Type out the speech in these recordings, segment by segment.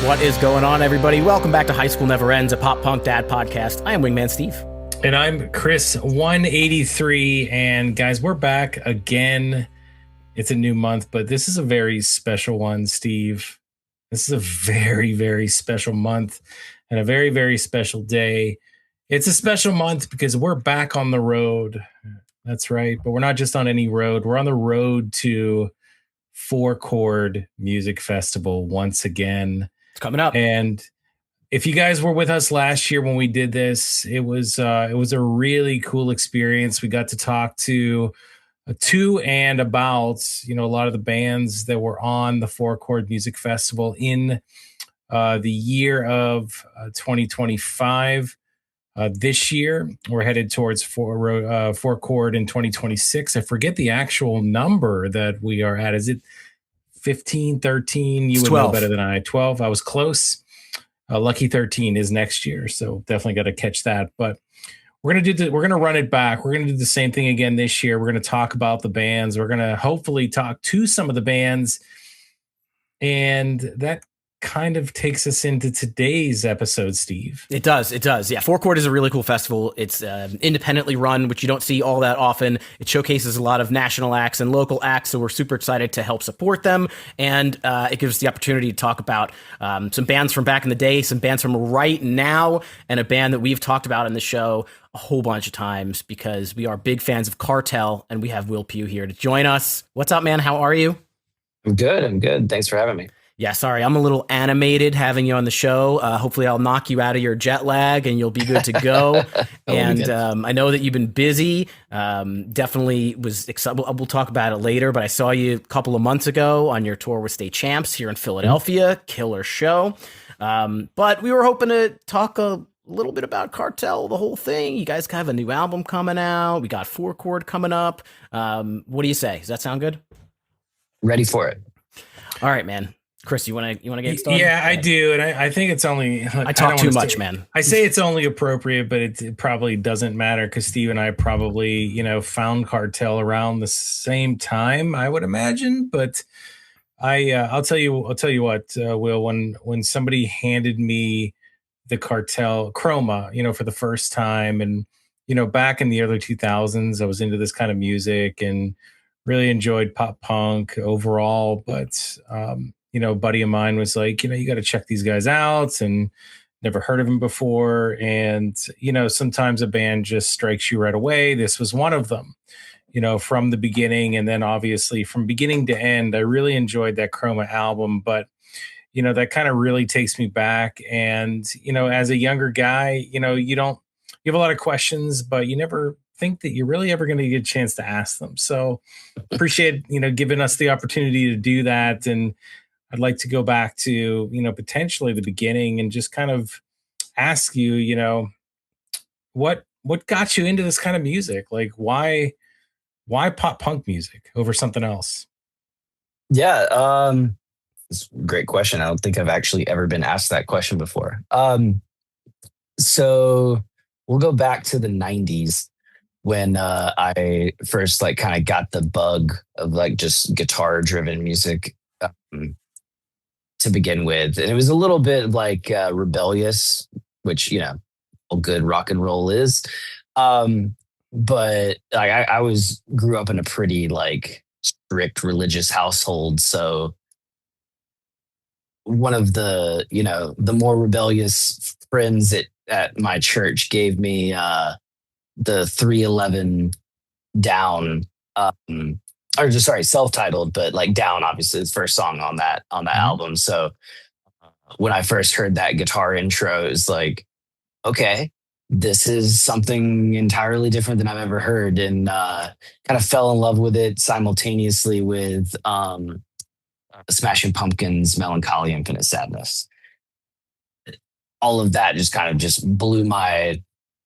What is going on, everybody? Welcome back to High School Never Ends, a pop punk dad podcast. I am Wingman Steve. And I'm Chris 183. And guys, we're back again. It's a new month, but this is a very special one, Steve. This is a very, very special month and a very, very special day. It's a special month because we're back on the road. That's right. But we're not just on any road. We're on the road to Chord Music Festival once again. It's coming up. And if you guys were with us last year when we did this, it was a really cool experience. We got to talk to and about, a lot of the bands that were on the Chord Music Festival in the year of 2025. This year, we're headed towards Chord in 2026. I forget the actual number that we are at. Is it 15, 13? You would 12. know better than I. 12. I was close. Lucky 13 is next year, so definitely got to catch that. But we're gonna run it back. We're gonna do the same thing again this year. We're gonna talk about the bands. We're gonna hopefully talk to some of the bands, and that kind of takes us into today's episode, Steve. It does. Yeah, Chord is a really cool festival. It's independently run, which you don't see all that often. It showcases a lot of national acts and local acts, so we're super excited to help support them. And it gives us the opportunity to talk about some bands from back in the day, some bands from right now, and a band that we've talked about in the show a whole bunch of times because we are big fans of Cartel, and we have Will Pugh here to join us. What's up, man? How are you? I'm good. Thanks for having me. Yeah, sorry, I'm a little animated having you on the show. Hopefully I'll knock you out of your jet lag and you'll be good to go. And I know that you've been busy. Definitely was excited. We'll talk about it later, but I saw you a couple of months ago on your tour with State Champs here in Philadelphia. Killer show. But we were hoping to talk a little bit about Cartel, the whole thing. You guys have a new album coming out. We got Chord coming up. What do you say? Does that sound good? Ready for it. All right, man. Chris, you want to get started? Yeah, I do, and I think it's only. I talk too much, man. I say it's only appropriate, but it probably doesn't matter because Steve and I probably found Cartel around the same time, I would imagine. But I'll tell you what, Will. When somebody handed me the Cartel Chroma, for the first time, and back in the early 2000s, I was into this kind of music and really enjoyed pop punk overall, but a buddy of mine was like, you got to check these guys out, and never heard of them before. And, sometimes a band just strikes you right away. This was one of them, from the beginning. And then obviously from beginning to end, I really enjoyed that Chroma album, but, that kind of really takes me back. And, as a younger guy, you have a lot of questions, but you never think that you're really ever going to get a chance to ask them. So appreciate, giving us the opportunity to do that. And I'd like to go back to, potentially the beginning and just kind of ask you, what got you into this kind of music? Like why pop punk music over something else? Yeah. It's a great question. I don't think I've actually ever been asked that question before. So we'll go back to the 90s when I first kind of got the bug of just guitar driven music. To begin with, and it was a little bit rebellious, which all good rock and roll is, but I grew up in a pretty strict religious household, so one of the the more rebellious friends at my church gave me the 311 Down, or just self-titled, but Down obviously is the first song on that album. So when I first heard that guitar intro, it was like, okay, this is something entirely different than I've ever heard, and kind of fell in love with it simultaneously with Smashing Pumpkins' Melancholy Infinite Sadness. All of that just kind of blew my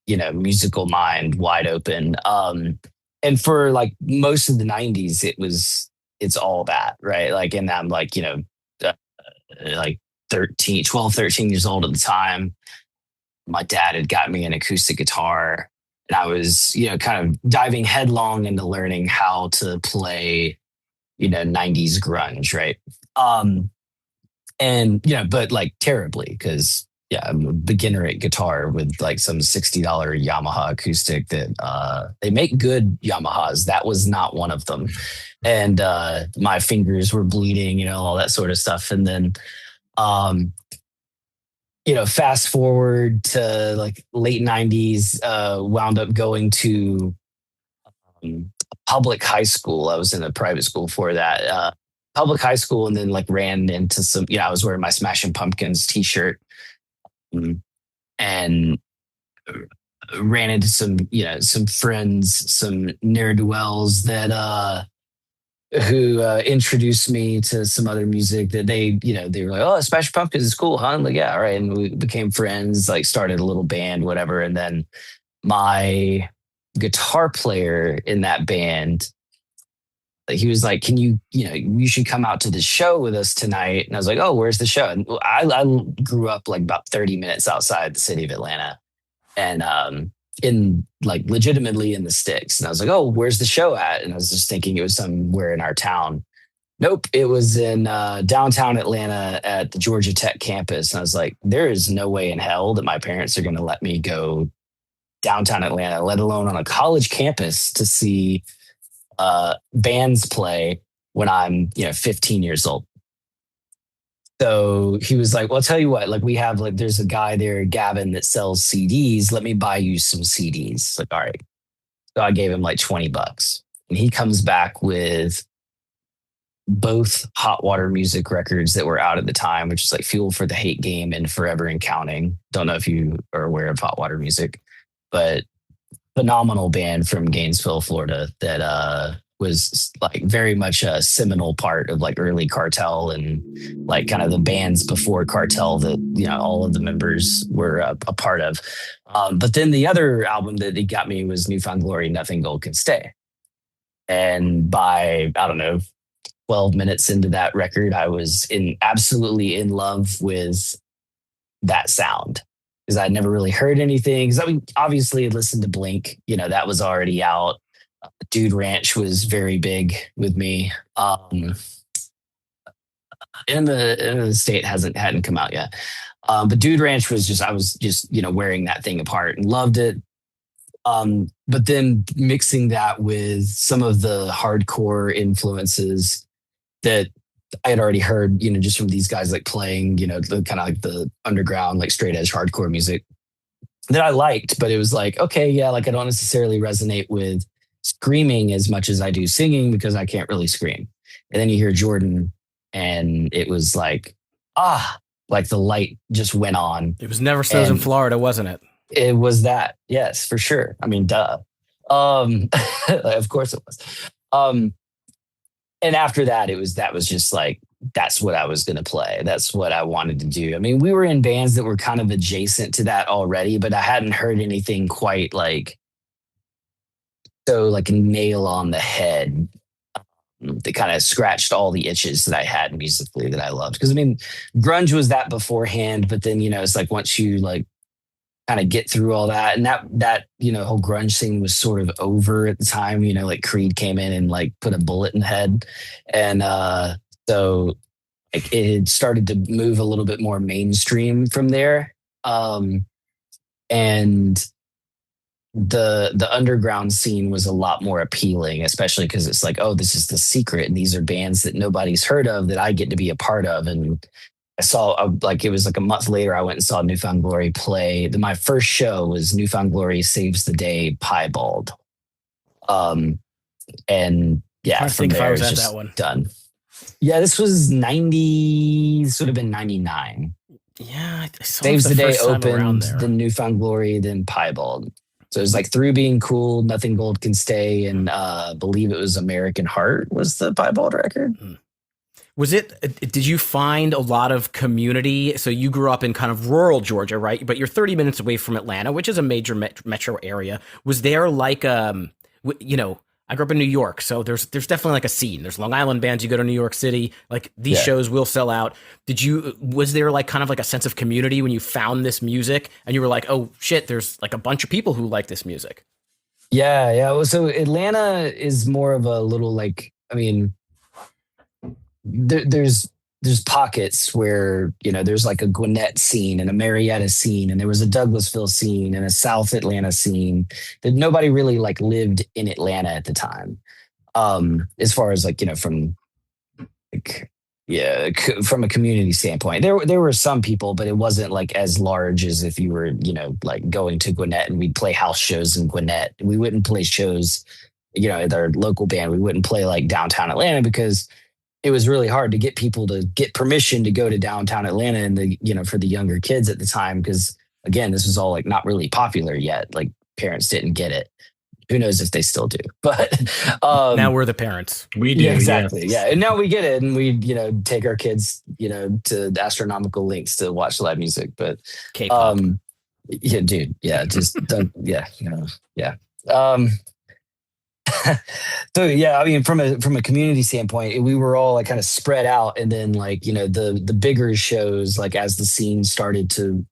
musical mind wide open. And for most of the 90s, it's all that, right? And I'm 12, 13 years old at the time. My dad had got me an acoustic guitar, and I was, kind of diving headlong into learning how to play, 90s grunge, right? And, but like terribly, because I'm a beginner at guitar with like some $60 Yamaha acoustic that they make good Yamahas. That was not one of them. And my fingers were bleeding, all that sort of stuff. And then, um, fast forward to like late 90s, wound up going to public high school. I was in a private school for that. Public high school, and then like ran into some, I was wearing my Smashing Pumpkins t-shirt, and ran into some friends, some ne'er-do-wells that who introduced me to some other music that they were like, oh, Smashing Pumpkins is cool, huh? I'm like, yeah, all right. And we became friends, like started a little band, whatever. And then my guitar player in that band, he was like, can you should come out to the show with us tonight. And I was like, oh, where's the show? And I grew up like about 30 minutes outside the city of Atlanta, and in like legitimately in the sticks. And I was like, oh, where's the show at? And I was just thinking it was somewhere in our town. Nope, it was in downtown Atlanta at the Georgia Tech campus. And I was like, there is no way in hell that my parents are going to let me go downtown Atlanta, let alone on a college campus, to see bands play when I'm 15 years old. So he was like, well, I'll tell you what, like we have like, there's a guy there, Gavin, that sells CDs. Let me buy you some CDs. Like, all right. So I gave him like $20, and he comes back with both Hot Water Music records that were out at the time, which is like Fuel for the Hate Game and Forever and Counting. Don't know if you are aware of Hot Water Music, but phenomenal band from Gainesville, Florida, that was like very much a seminal part of like early Cartel, and like kind of the bands before Cartel that all of the members were a part of. But then the other album that he got me was Newfound Glory, Nothing Gold Can Stay. And by, I don't know, 12 minutes into that record, I was absolutely in love with that sound, because I'd never really heard anything. Because I mean, obviously, I listened to Blink. That was already out. Dude Ranch was very big with me. In the state hadn't come out yet. But Dude Ranch was I was just wearing that thing apart and loved it. But then mixing that with some of the hardcore influences that I had already heard, just from these guys like playing, the kind of like the underground, like straight edge hardcore music that I liked. But it was like, okay, yeah, like I don't necessarily resonate with screaming as much as I do singing, because I can't really scream. And then you hear Jordan, and it was like, like the light just went on. It was Never Snows in Florida, wasn't it? It was that. Yes, for sure. I mean, duh. Of course it was. And after that, that was just like, that's what I was going to play. That's what I wanted to do. I mean, we were in bands that were kind of adjacent to that already, but I hadn't heard anything quite like, so like a nail on the head that kind of scratched all the itches that I had musically that I loved. Because I mean, grunge was that beforehand, but then, it's like once you like kind of get through all that, and that whole grunge thing was sort of over at the time, like Creed came in and like put a bullet in the head. And so like, it had started to move a little bit more mainstream from there. And the underground scene was a lot more appealing, especially because it's like, oh, this is the secret, and these are bands that nobody's heard of that I get to be a part of. And I saw like, it was like a month later, I went and saw Newfound Glory play. My first show was Newfound Glory Saves the Day Piebald. And yeah, from there it's just that one. Done. Yeah, this was 90. This would have been 99. Yeah, I saw Saves the Day opened, then Newfound Glory, then Piebald. So it was like Through Being Cool, Nothing Gold Can Stay, and believe it was American Heart was the Piebald record. Was it, did you find a lot of community? So you grew up in kind of rural Georgia, right? But you're 30 minutes away from Atlanta, which is a major metro area. Was there like, I grew up in New York, so there's definitely like a scene. There's Long Island bands. You go to New York City, like these shows will sell out. Was there like kind of like a sense of community when you found this music and you were like, oh shit, there's like a bunch of people who like this music? Yeah. Well, so Atlanta is more of a little like, I mean, there's there's pockets where, there's like a Gwinnett scene and a Marietta scene, and there was a Douglasville scene and a South Atlanta scene that nobody really like lived in Atlanta at the time. As far as like, from like, yeah, from a community standpoint, there were some people, but it wasn't like as large as if you were, like going to Gwinnett, and we'd play house shows in Gwinnett. We wouldn't play shows, at our local band. We wouldn't play like downtown Atlanta because it was really hard to get people to get permission to go to downtown Atlanta, and for the younger kids at the time, because again, this was all like not really popular yet. Like parents didn't get it. Who knows if they still do, but now we're the parents. We do. Yeah, exactly. Yes. Yeah. And now we get it, and we, take our kids, to astronomical lengths to watch live music. But K-pop. yeah, dude. Yeah. Just don't, yeah. Yeah. So yeah, I mean, from a community standpoint, we were all like kind of spread out, and then like, the bigger shows, like as the scene started to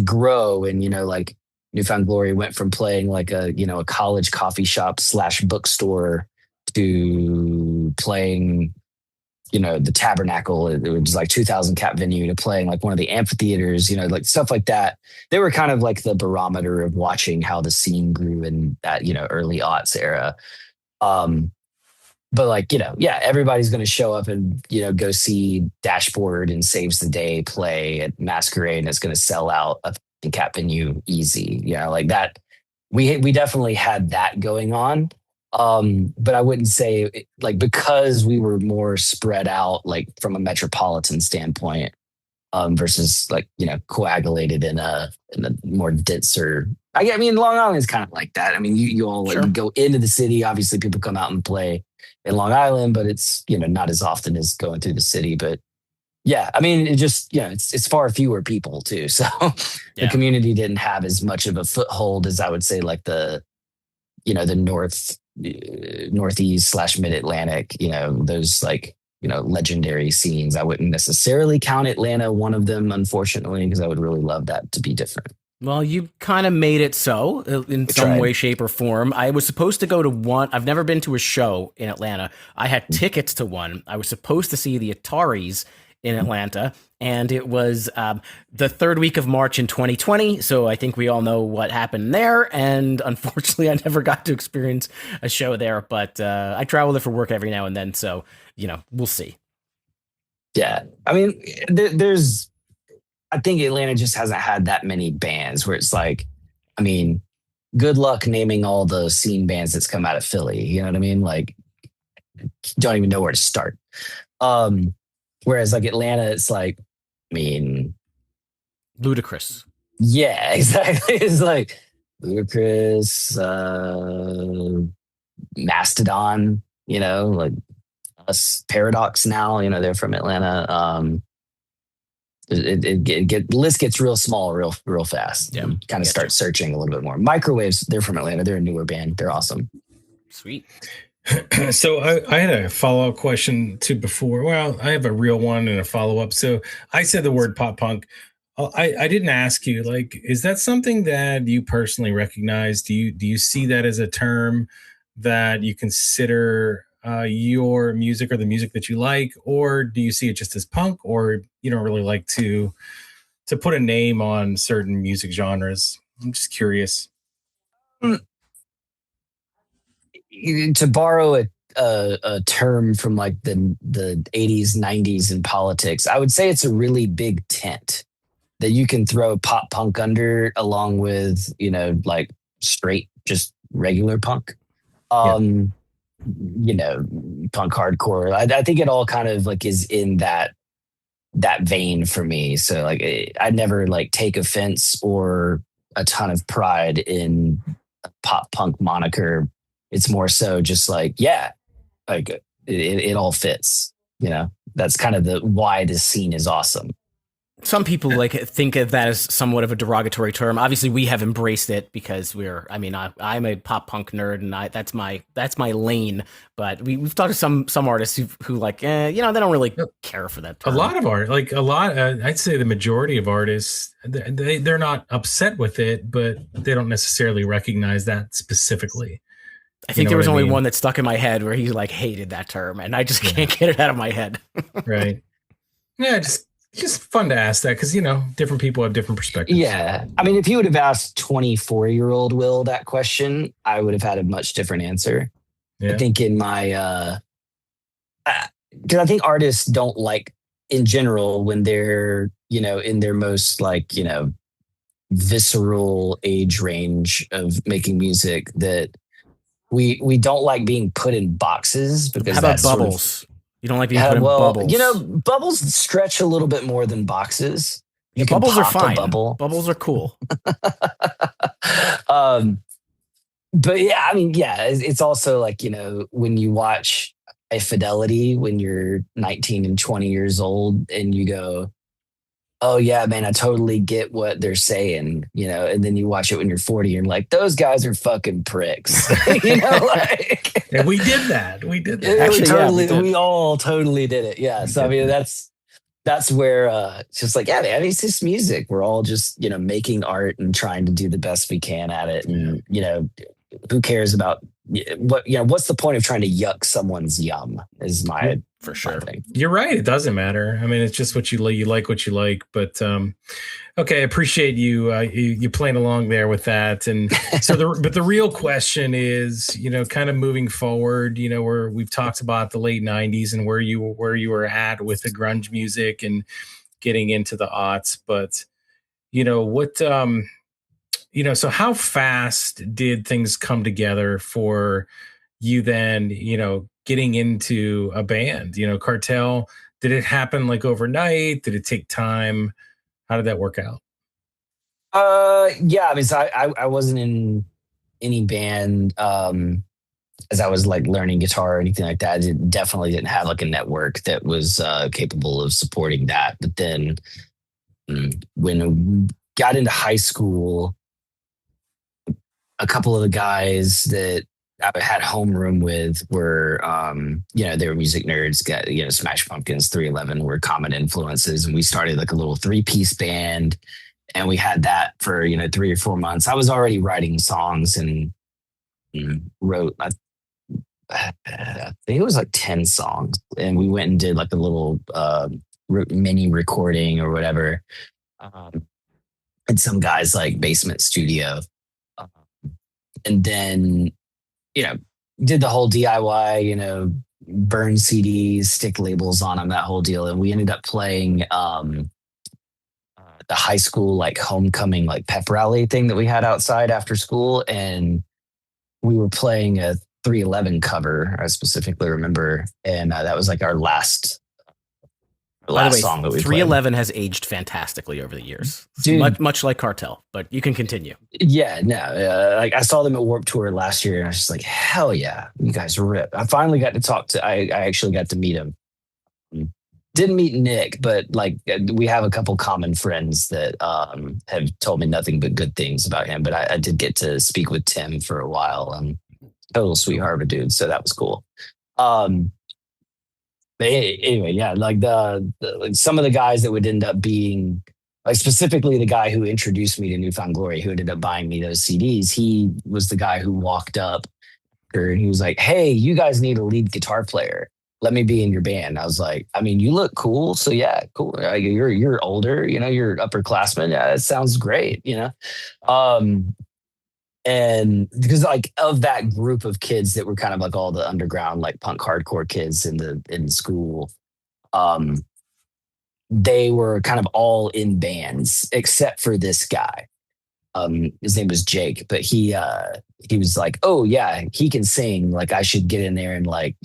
grow, and, like Newfound Glory went from playing like a college coffee shop / bookstore to playing, the Tabernacle. It was like 2,000 cap venue, to playing like one of the amphitheaters, like stuff like that. They were kind of like the barometer of watching how the scene grew in that, early aughts era. But like, yeah, everybody's going to show up and, go see Dashboard and Saves the Day play at Masquerade, and it's going to sell out a cap venue easy, like that. We definitely had that going on. But I wouldn't say like, because we were more spread out, like from a metropolitan standpoint, versus like, coagulated in a more denser. I mean, Long Island is kind of like that. I mean, you all like, Sure. go into the city. Obviously, people come out and play in Long Island, but it's, not as often as going through the city. But yeah, I mean, it just, it's far fewer people too. So the community didn't have as much of a foothold as I would say, like the northeast / mid-Atlantic, those like, legendary scenes. I wouldn't necessarily count Atlanta one of them, unfortunately, because I would really love that to be different. Well, you kind of made it so in some way, shape, or form. I was supposed to go to one. I've never been to a show in Atlanta. I had tickets to one. I was supposed to see the Ataris in Atlanta, and it was the third week of March in 2020. So I think we all know what happened there. And unfortunately, I never got to experience a show there. But I travel there for work every now and then. So, we'll see. Yeah. I mean, I think Atlanta just hasn't had that many bands where it's like, I mean, good luck naming all the scene bands that's come out of Philly. You know what I mean? Like, don't even know where to start. Whereas like Atlanta, it's like, I mean, Ludicrous. Yeah, exactly. It's like Ludicrous, Mastodon, like us, Paradox now, they're from Atlanta. The list gets real small real fast. Yeah. Kind of start searching a little bit more. Microwaves, they're from Atlanta. They're a newer band. They're awesome. Sweet. So I had a follow-up question to before. Well, I have a real one and a follow-up. So I said the word pop punk. I didn't ask you, like, is that something that you personally recognize? Do you see that as a term that you consider your music or the music that you like, or do you see it just as punk, or you don't really like to put a name on certain music genres? I'm just curious. To borrow a term from like the 80s, 90s in politics, I would say it's a really big tent that you can throw pop punk under, along with, like straight, just regular punk. Punk hardcore. I think it all kind of like is in that vein for me. So like I never like take offense or a ton of pride in a pop punk moniker. It's more so just like, yeah, like it all fits, that's kind of why this scene is awesome. Some people like think of that as somewhat of a derogatory term. Obviously, we have embraced it because I'm a pop punk nerd, and that's my lane. But we've talked to some artists who like, they don't really care for that term. A lot of art, I'd say the majority of artists, they're not upset with it, but they don't necessarily recognize that specifically. I think there was only one that stuck in my head where he like hated that term, and I just can't get it out of my head. Right. Yeah, just fun to ask that because different people have different perspectives. Yeah. I mean, if you would have asked 24-year-old Will that question, I would have had a much different answer. I Yeah. think in my, because I think artists don't like in general when they're, in their most like, visceral age range of making music that we don't like being put in boxes because How about that's sort of bubbles? You don't like being put in bubbles? bubbles stretch a little bit more than boxes. You can bubbles are pop fine. a bubble. Bubbles are cool. But yeah, I mean, yeah, it's also like, when you watch a Fidelity when you're 19 and 20 years old and you go, oh yeah, man, I totally get what they're saying, and then you watch it when you're 40 and like, those guys are fucking pricks. Like And we did that. Actually, we all totally did it. Yeah. So I mean that's where it's just like, yeah, man, it's just music. We're all just, making art and trying to do the best we can at it. And, who cares about what's the point of trying to yuck someone's yum is my for sure thing. You're right. It doesn't matter. I mean, it's just what you like. You like what you like. But okay, I appreciate you playing along there with that. And so the real question is, kind of moving forward. Where we've talked about the late '90s and where you were at with the grunge music and getting into the aughts. But what so how fast did things come together for you then, getting into a band, Cartel? Did it happen like overnight? Did it take time? How did that work out? Yeah, I mean, so I wasn't in any band as I was like learning guitar or anything like that. I definitely didn't have like a network that was capable of supporting that. But then when I got into high school, a couple of the guys that I had homeroom with were, they were music nerds. Got Smash Pumpkins, 311 were common influences, and we started like a little 3-piece band, and we had that for 3 or 4 months. I was already writing songs and wrote, I think it was like 10 songs, and we went and did like a little mini recording or whatever, in some guy's like basement studio. And then, did the whole DIY, burn CDs, stick labels on them, that whole deal. And we ended up playing the high school like homecoming like pep rally thing that we had outside after school. And we were playing a 311 cover, I specifically remember. And that was like our last song that we 311 has aged fantastically over the years. Dude, much like Cartel, but you can continue. Yeah, no, like I saw them at Warped Tour last year and I was just like, hell yeah, you guys rip. I finally got to talk to, I actually got to meet him. Didn't meet Nick, but like we have a couple common friends that have told me nothing but good things about him. But I did get to speak with Tim for a while. Total sweetheart of a dude, so that was cool. But anyway, yeah, like like some of the guys that would end up being like specifically the guy who introduced me to Newfound Glory, who ended up buying me those CDs. He was the guy who walked up and he was like, "Hey, you guys need a lead guitar player. Let me be in your band." I was like, "I mean, you look cool, so yeah, cool. You're older, you're upperclassmen. Yeah, that sounds great, And because like of that group of kids that were kind of like all the underground like punk hardcore kids in school, they were kind of all in bands except for this guy. His name was Jake, but he was like, "Oh yeah, he can sing. Like I should get in there and like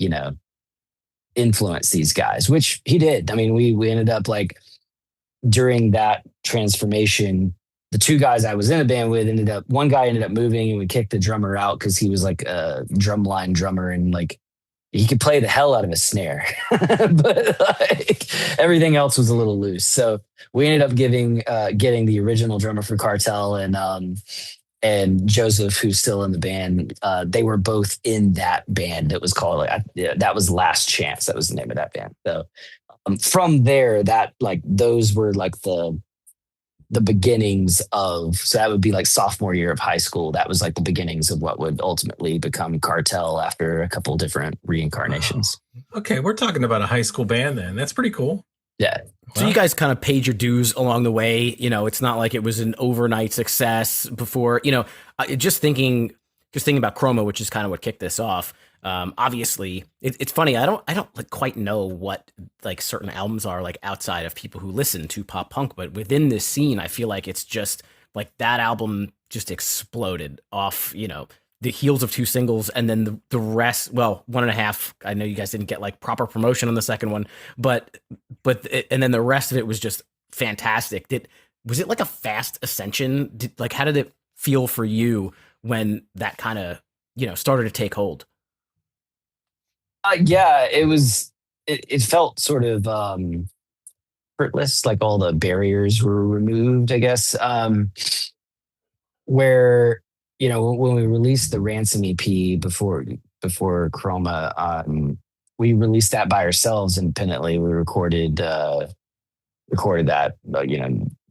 influence these guys," which he did. I mean, we ended up like during that transformation. The 2 guys I was in a band with one guy ended up moving and we kicked the drummer out because he was like a drumline drummer and like he could play the hell out of a snare, but like everything else was a little loose. So we ended up getting the original drummer for Cartel and Joseph, who's still in the band. They were both in that band that was called that was Last Chance. That was the name of that band. So from there, that like those were like the beginnings of, so that would be like sophomore year of high school. That was like the beginnings of what would ultimately become Cartel after a couple different reincarnations. Oh, okay, we're talking about a high school band then. That's pretty cool. Yeah. So you guys kind of paid your dues along the way. You know, it's not like it was an overnight success before, you know, just thinking about Chroma, which is kind of what kicked this off. Obviously it's funny. I don't like quite know what like certain albums are like outside of people who listen to pop punk, but within this scene, I feel like it's just like that album just exploded off, you know, the heels of 2 singles, and then the rest, well, 1.5. I know you guys didn't get like proper promotion on the second one, but and then the rest of it was just fantastic. Was it like a fast ascension? Like, how did it feel for you when that kind of, you know, started to take hold? Yeah, it was. It felt sort of effortless, like all the barriers were removed, I guess. Where when we released the Ransom EP before Chroma, we released that by ourselves independently. We recorded that,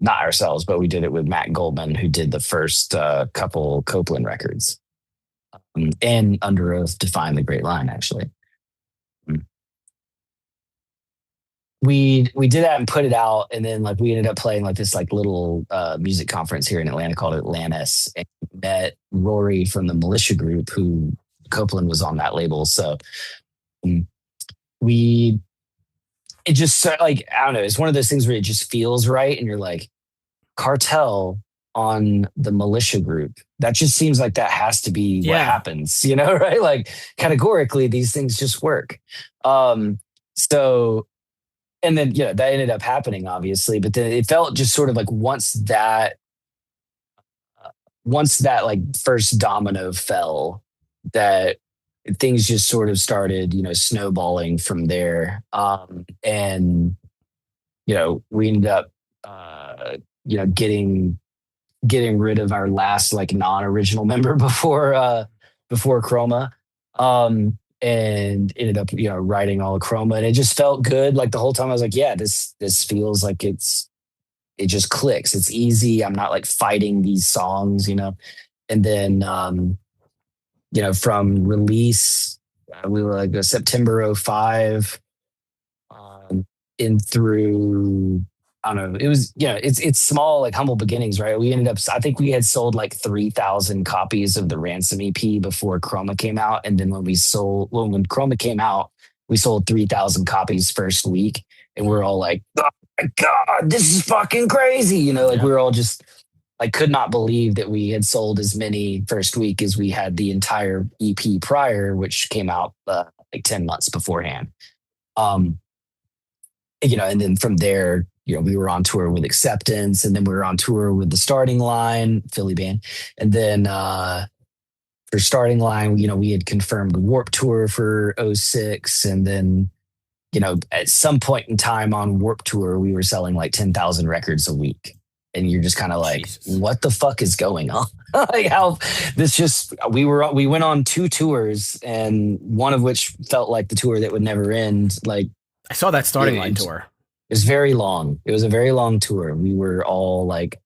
not ourselves, but we did it with Matt Goldman, who did the first couple Copeland records, and Under Oath to Find the Great Line, actually. We did that and put it out, and then like we ended up playing like this like little music conference here in Atlanta called Atlantis, and met Rory from the Militia Group, who Copeland was on that label. So it just like, I don't know, it's one of those things where it just feels right, and you're like, Cartel on the Militia Group, that just seems like that has to be what happens, right? Like categorically these things just work. So and then, that ended up happening, obviously. But then it felt just sort of like once that like first domino fell, that things just sort of started, snowballing from there. And we ended up, getting rid of our last like non-original member before Chroma. And ended up, writing all of Chroma, and it just felt good. Like the whole time I was like, yeah, this feels like it just clicks. It's easy. I'm not like fighting these songs, And then, from release, we were like September 05, in through, I don't know. It was, it's small, like humble beginnings, right? We ended up, I think we had sold like 3,000 copies of the Ransom EP before Chroma came out. And then when Chroma came out, we sold 3,000 copies first week. And we're all like, oh my God, this is fucking crazy. We were all just like, could not believe that we had sold as many first week as we had the entire EP prior, which came out like 10 months beforehand. And then from there, we were on tour with Acceptance, and then we were on tour with the Starting Line, Philly band. And then for Starting Line, we had confirmed the Warped Tour for 06. And then, at some point in time on Warped Tour, we were selling like 10,000 records a week. And you're just kind of like, Jesus, what the fuck is going on? Like how this just, we went on 2 tours, and one of which felt like the tour that would never end. Like, I saw that Starting Line tour. It was very long. It was a very long tour. We were all like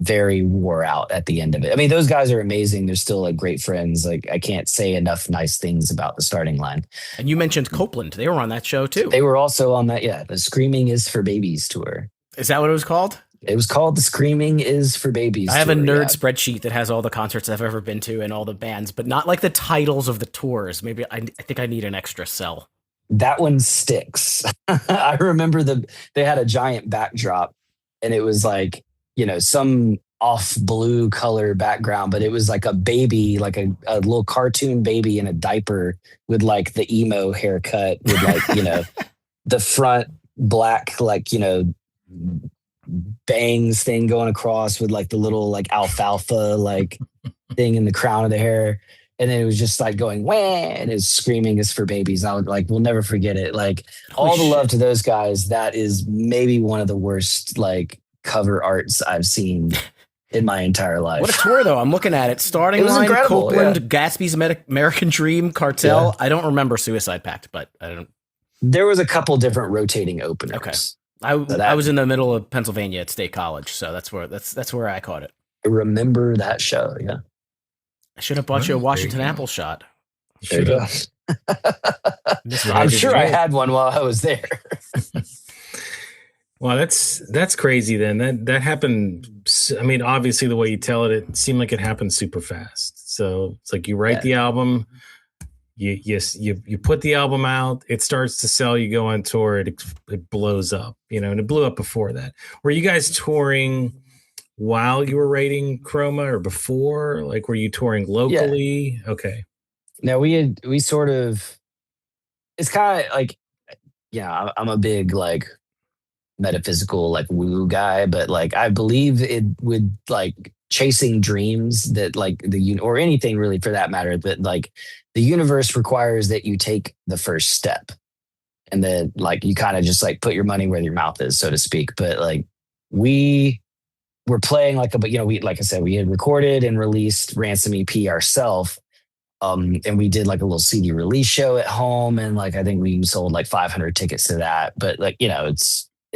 very wore out at the end of it. I mean, those guys are amazing. They're still like great friends. Like I can't say enough nice things about the Starting Line. And you mentioned Copeland. They were on that show too. They were also on that. Yeah. The Screaming is for Babies tour. Is that what it was called? It was called the Screaming is for Babies I have tour, a nerd spreadsheet that has all the concerts I've ever been to and all the bands, but not like the titles of the tours. Maybe I think I need an extra cell. That one sticks. I remember they had a giant backdrop, and it was like, some off blue color background, but it was like a baby, like a little cartoon baby in a diaper with like the emo haircut with like, the front black, like, bangs thing going across with like the little like alfalfa like thing in the crown of the hair. And then it was just like going, wah, and his Screaming is for Babies. And I was like, we'll never forget it. Like all the love to those guys. That is maybe one of the worst like cover arts I've seen in my entire life. What a tour though. I'm looking at it. Starting Line, Copeland, Gatsby's American Dream, Cartel. Yeah. I don't remember Suicide Pact, but I don't. There was a couple different rotating openers. Okay. I was in the middle of Pennsylvania at State College, so that's where I caught it. I remember that show, yeah. I should have bought you a Washington Apple shot. There you go. I'm sure I had one while I was there. Wow, that's crazy. Then that happened. I mean, obviously, the way you tell it, it seemed like it happened super fast. So it's like you write Yeah. the album, you put the album out, it starts to sell, you go on tour, it blows up, and it blew up before that. Were you guys touring while you were writing Chroma or before? Like, were you touring Yeah. locally? Okay. Now we sort of, it's kind of like, yeah, I'm a big like metaphysical like woo guy, but like I believe it would like chasing dreams that like or anything really for that matter, that like the universe requires that you take the first step, and then like you kind of just like put your money where your mouth is, so to speak. But like we were playing like but we, like I said, we had recorded and released Ransom EP ourselves. And we did like a little CD release show at home, and like I think we sold like 500 tickets to that. But like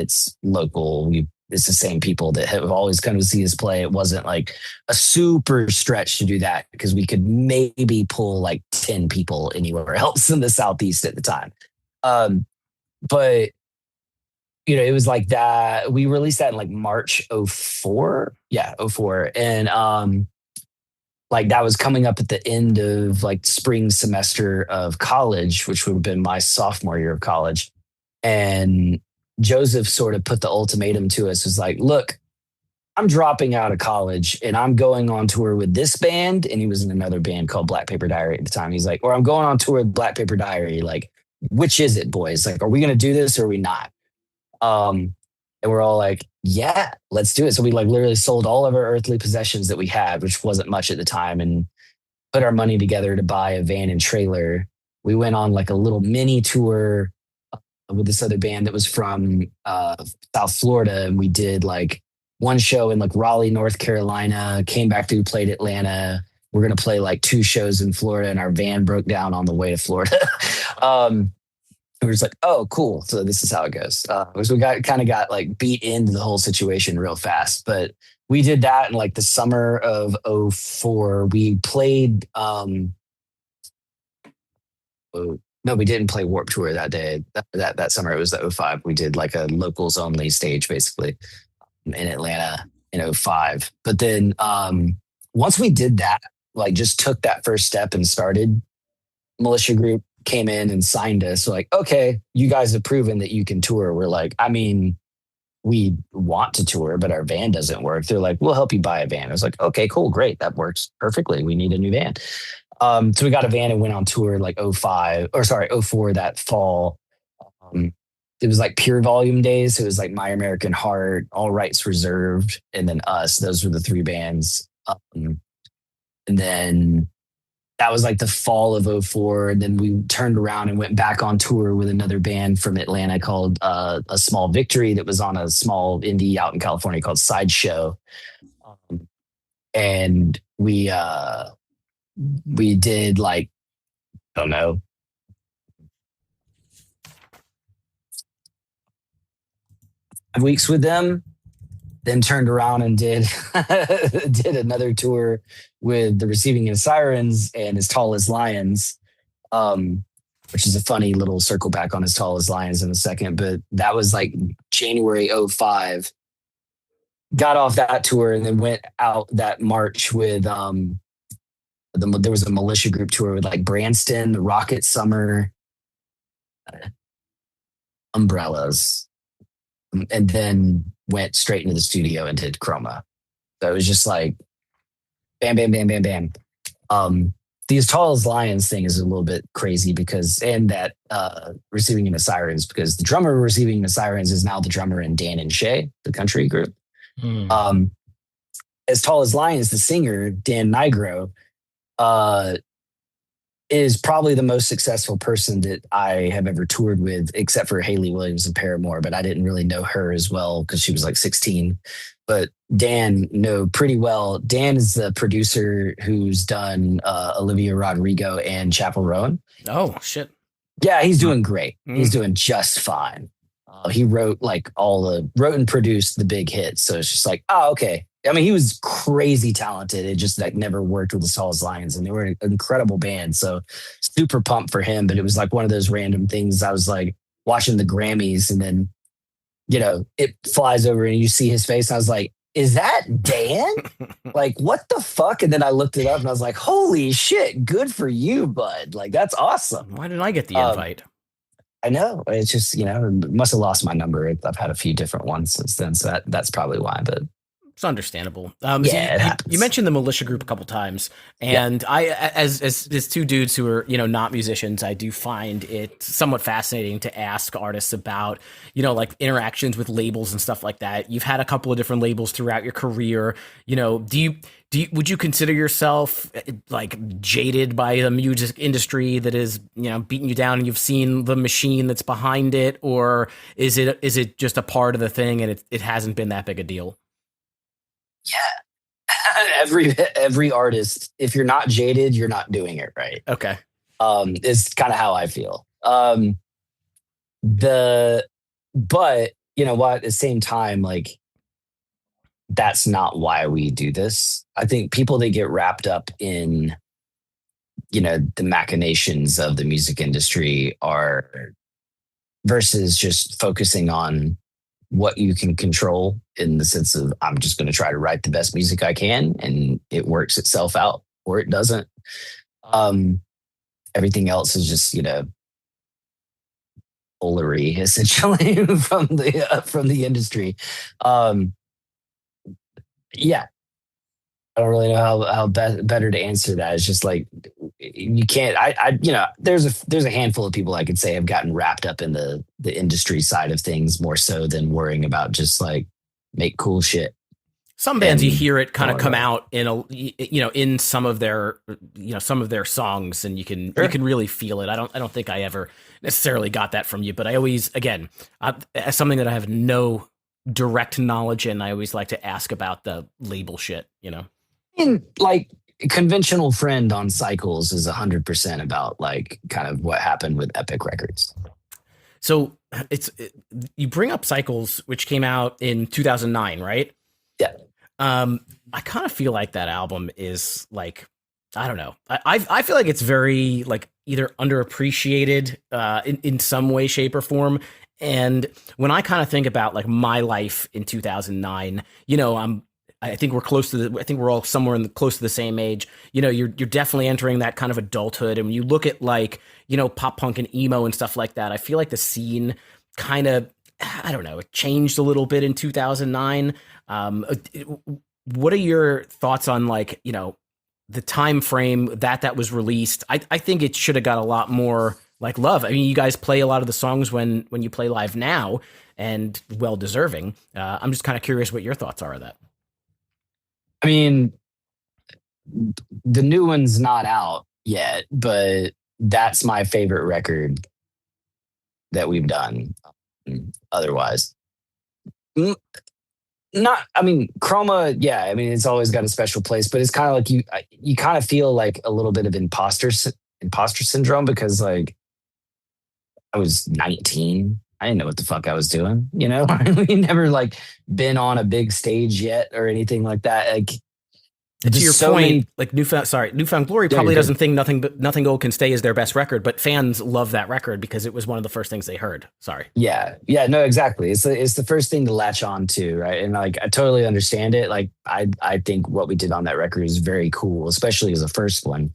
it's local. It's the same people that have always come to see us play. It wasn't like a super stretch to do that because we could maybe pull like 10 people anywhere else in the Southeast at the time. But it was like that. We released that in like March '04. Yeah, '04. And like that was coming up at the end of like spring semester of college, which would have been my sophomore year of college. And Joseph sort of put the ultimatum to us, was like, look, I'm dropping out of college and I'm going on tour with this band. And he was in another band called Black Paper Diary at the time. He's like, or I'm going on tour with Black Paper Diary. Like, which is it, boys? Like, are we going to do this or are we not? And we're all like, yeah, let's do it. So we like literally sold all of our earthly possessions that we had, which wasn't much at the time, and put our money together to buy a van and trailer. We went on like a little mini tour with this other band that was from South Florida. And we did like one show in like Raleigh, North Carolina, came back to, played Atlanta. We're going to play like 2 shows in Florida, and our van broke down on the way to Florida. We were just like, oh, cool. So this is how it goes. So we got like beat into the whole situation real fast. But we did that in like the summer of '04. We played, no, we didn't play Warped Tour that day. That summer, it was the '05. We did like a locals only stage basically in Atlanta in '05. But then once we did that, like just took that first step and started, Militia Group came in and signed us. So like, okay, you guys have proven that you can tour. We're like, I mean, we want to tour, but our van doesn't work. They're like, we'll help you buy a van. I was like, okay, cool, great. That works perfectly. We need a new van. So we got a van and went on tour like '04 that fall. It was like Pure Volume days. So it was like My American Heart, All Rights Reserved, and then us. Those were the 3 bands. And then that was like the fall of '04. And then we turned around and went back on tour with another band from Atlanta called A Small Victory, that was on a small indie out in California called Sideshow. And we did like, I don't know, weeks with them, then turned around and did did another tour with the Receiving of Sirens and As Tall as Lions, which is a funny little circle back on As Tall as Lions in a second. But that was like January '05. Got off that tour and then went out that March with there was a Militia Group tour with like Branston, the Rocket Summer, Umbrellas, and then went straight into the studio and did Chroma. So it was just like bam, bam, bam, bam, bam. The As Tall as Lions thing is a little bit crazy because, and that Receiving the Sirens, because the drummer Receiving the Sirens is now the drummer in Dan and Shay, the country group. As Tall as Lions, the singer, Dan Nigro, is probably the most successful person that I have ever toured with, except for Hayley Williams and Paramore. But I didn't really know her as well because she was like 16. But Dan know pretty well. Dan is the producer who's done Olivia Rodrigo and Chappell Roan. Oh, shit. Yeah, he's doing great. He's doing just fine. He wrote and produced the big hits. So it's just like, oh, okay. I mean, he was crazy talented. It just like never worked with the Tall as Lions, and they were an incredible band. So super pumped for him. But it was like one of those random things. I was like watching the Grammys, and then it flies over and you see his face. And I was like, is that Dan? Like, what the fuck? And then I looked it up and I was like, holy shit, good for you, bud. Like, that's awesome. Why didn't I get the invite? I know. It's just, must have lost my number. I've had a few different ones since then. So that's probably why. But it's understandable. Yeah, you mentioned the Militia Group a couple times, and I, as two dudes who are not musicians, I do find it somewhat fascinating to ask artists about like interactions with labels and stuff like that. You've had a couple of different labels throughout your career. Would you consider yourself like jaded by the music industry that is beating you down, and you've seen the machine that's behind it, or is it just a part of the thing and it hasn't been that big a deal? Yeah. Every artist, if you're not jaded, you're not doing it right. Okay. Is kind of how I feel. But you know what, at the same time, like, that's not why we do this. I think people that get wrapped up in, the machinations of the music industry are versus just focusing on what you can control, in the sense of, I'm just going to try to write the best music I can and it works itself out, or it doesn't. Everything else is just, foolery, essentially, from the industry. Yeah. I don't really know how better to answer that. It's just like, you can't. There's a handful of people I could say have gotten wrapped up in the industry side of things more so than worrying about just like make cool shit. Some bands, you hear it kind of come out in some of their songs, and you can really feel it. I don't think I ever necessarily got that from you, but I always, again, as something that I have no direct knowledge in, I always like to ask about the label shit. And like, Conventional Friend on Cycles is 100% about like kind of what happened with Epic Records. So you bring up Cycles, which came out in 2009, right? Yeah. I kind of feel like that album is like, I don't know. I feel like it's very like either underappreciated in some way, shape, or form. And when I kind of think about like my life in 2009, I think we're I think we're all somewhere close to the same age. You're definitely entering that kind of adulthood. And when you look at like, pop punk and emo and stuff like that, I feel like the scene kind of, I don't know, it changed a little bit in 2009. What are your thoughts on like, the time frame that was released? I think it should have got a lot more like love. I mean, you guys play a lot of the songs when you play live now, and well deserving. I'm just kind of curious what your thoughts are of that. I mean, the new one's not out yet, but that's my favorite record that we've done. Otherwise, Chroma, yeah, I mean, it's always got a special place, but it's kind of like you kind of feel like a little bit of imposter syndrome, because like, I was 19. I didn't know what the fuck I was doing. We never like been on a big stage yet or anything like that. Like, to your point, like Newfound Glory probably doesn't think Nothing Gold Can Stay is their best record, but fans love that record because it was one of the first things they heard. Sorry. Yeah, no, exactly. It's the first thing to latch on to, right? And like, I totally understand it. Like, I think what we did on that record is very cool, especially as a first one.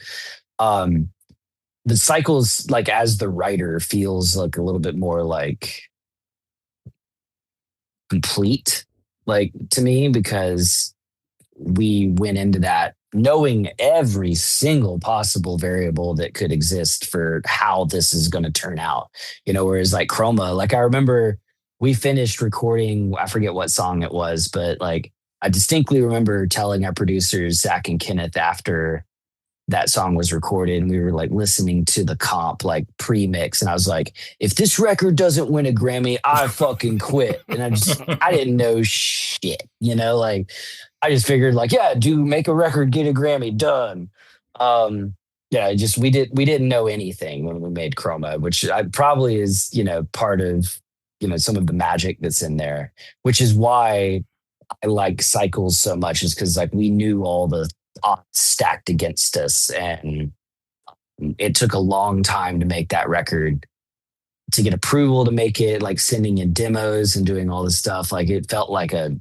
The Cycles, like, as the writer, feels like a little bit more like complete, like, to me, because we went into that knowing every single possible variable that could exist for how this is going to turn out. Whereas like Chroma, like, I remember we finished recording, I forget what song it was, but like, I distinctly remember telling our producers, Zach and Kenneth, after that song was recorded, and we were like listening to the comp, like pre-mix, and I was like, if this record doesn't win a Grammy, I fucking quit. And I didn't know shit, like, I just figured like, yeah, make a record, get a Grammy, done. We didn't know anything when we made Chroma, which probably is, part of, some of the magic that's in there, which is why I like Cycles so much, is because like, we knew all the odds stacked against us, and it took a long time to make that record to get approval to make it, like sending in demos and doing all this stuff. Like it felt like a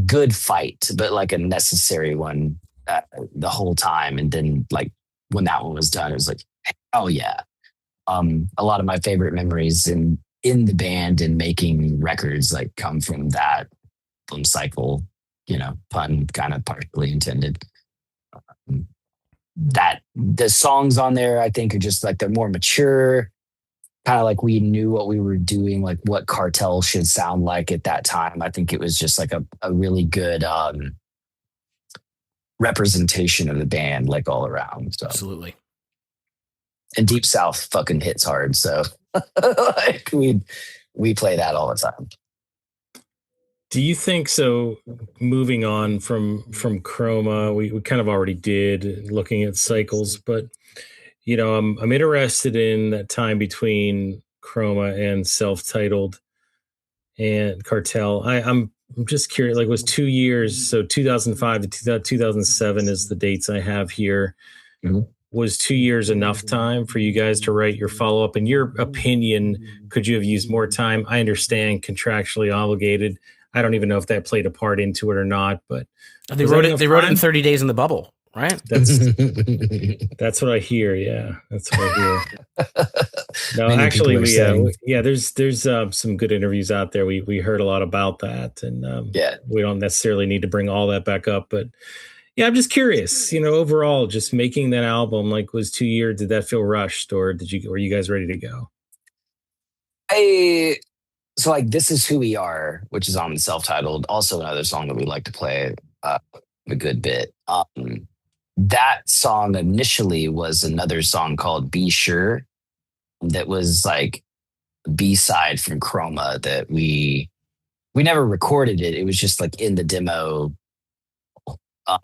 good fight, but like a necessary one the whole time. And then like when that one was done, it was like, oh yeah. A lot of my favorite memories in the band and making records like come from that album cycle, pun kind of partially intended. That the songs on there, I think, are just like they're more mature, kind of like we knew what we were doing, like what Cartel should sound like at that time. I think it was just like a really good representation of the band, like all around. So. Absolutely. And Deep South fucking hits hard, so like we play that all the time. Do you think so? Moving on from Chroma, we kind of already did looking at cycles, but I'm interested in that time between Chroma and self-titled and Cartel. I'm just curious. Like, was 2 years? So 2005 to 2007 is the dates I have here. Mm-hmm. Was 2 years enough time for you guys to write your follow-up? In your opinion, could you have used more time? I understand contractually obligated. I don't even know if that played a part into it or not, but they wrote it in 30 days in the bubble, right? That's what I hear. Yeah, that's what I hear. No, actually, there's some good interviews out there. We heard a lot about that, and we don't necessarily need to bring all that back up, but yeah, I'm just curious, overall, just making that album, like, was 2 years, did that feel rushed, or were you guys ready to go? So like, This Is Who We Are, which is on the self-titled, also another song that we like to play a good bit. That song initially was another song called Be Sure, that was like a B-side from Chroma that we never recorded it. It was just like in the demo. I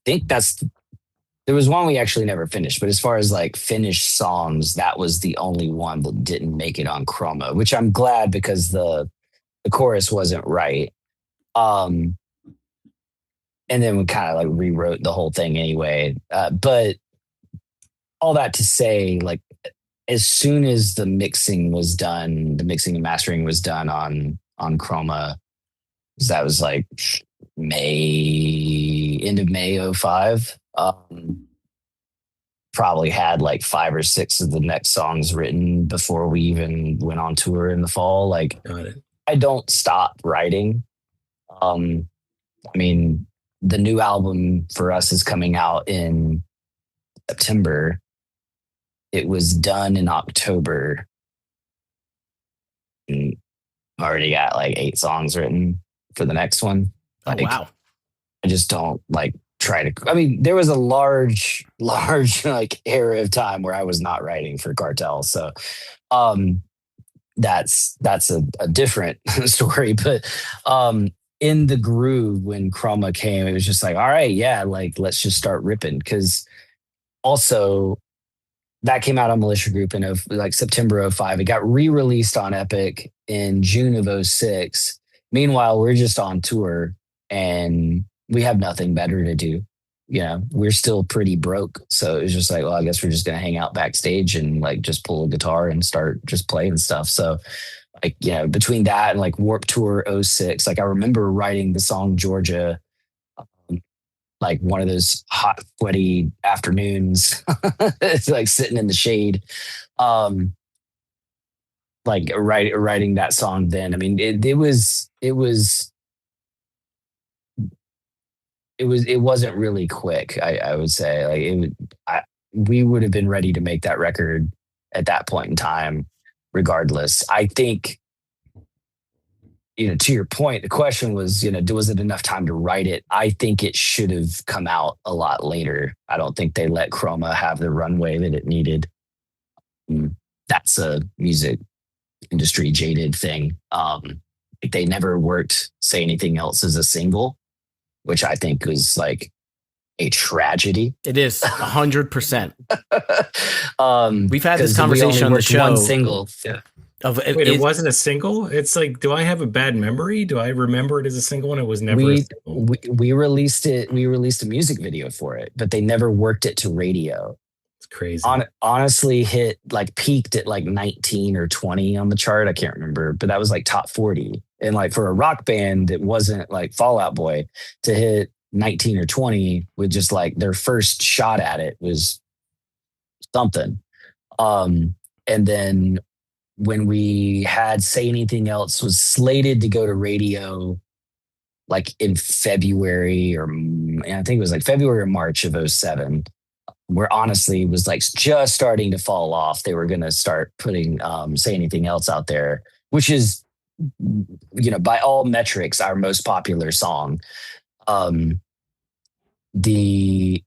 think there was one we actually never finished, but as far as like finished songs, that was the only one that didn't make it on Chroma, which I'm glad, because the chorus wasn't right. And then we kind of like rewrote the whole thing anyway. But all that to say, like, as soon as the mixing and mastering was done on Chroma, that was like end of May 2005. Probably had like 5 or 6 of the next songs written before we even went on tour in the fall. Like, I don't stop writing. I mean, the new album for us is coming out in September. It was done in October. And already got like 8 songs written for the next one. Like, wow. I just don't like try to. I mean, there was a large like era of time where I was not writing for Cartel. So that's a different story. But in the groove, when Chroma came, it was just like, all right, yeah, like, let's just start ripping. Because also that came out on Militia Group in like September 2005. It got re-released on Epic in June of 2006. Meanwhile, we're just on tour and we have nothing better to do. We're still pretty broke. So it was just like, well, I guess we're just going to hang out backstage and like just pull a guitar and start just playing stuff. So like, between that and like Warped Tour 2006, like I remember writing the song Georgia, like one of those hot, sweaty afternoons, it's like sitting in the shade. Like writing that song then. I mean, it wasn't really quick. I would say, like, we would have been ready to make that record at that point in time, regardless. I think, to your point, the question was, was it enough time to write it? I think it should have come out a lot later. I don't think they let Chroma have the runway that it needed. That's a music industry jaded thing. They never worked Say Anything Else as a single, which I think was like a tragedy. It is 100%. We've had this conversation conversation on the show. One single. Yeah. Wait, it wasn't a single? It's like, do I have a bad memory? Do I remember it as a single and it was never a single? We released it. We released a music video for it, but they never worked it to radio. It's crazy. Honestly, peaked at like 19 or 20 on the chart. I can't remember, but that was like top 40. And like for a rock band, it wasn't like Fall Out Boy to hit 19 or 20 with just like their first shot at it was something. And then when we had Say Anything Else was slated to go to radio like in February I think it was like February or March of 07, where honestly was like just starting to fall off. They were going to start putting Say Anything Else out there, which is, by all metrics, our most popular song. The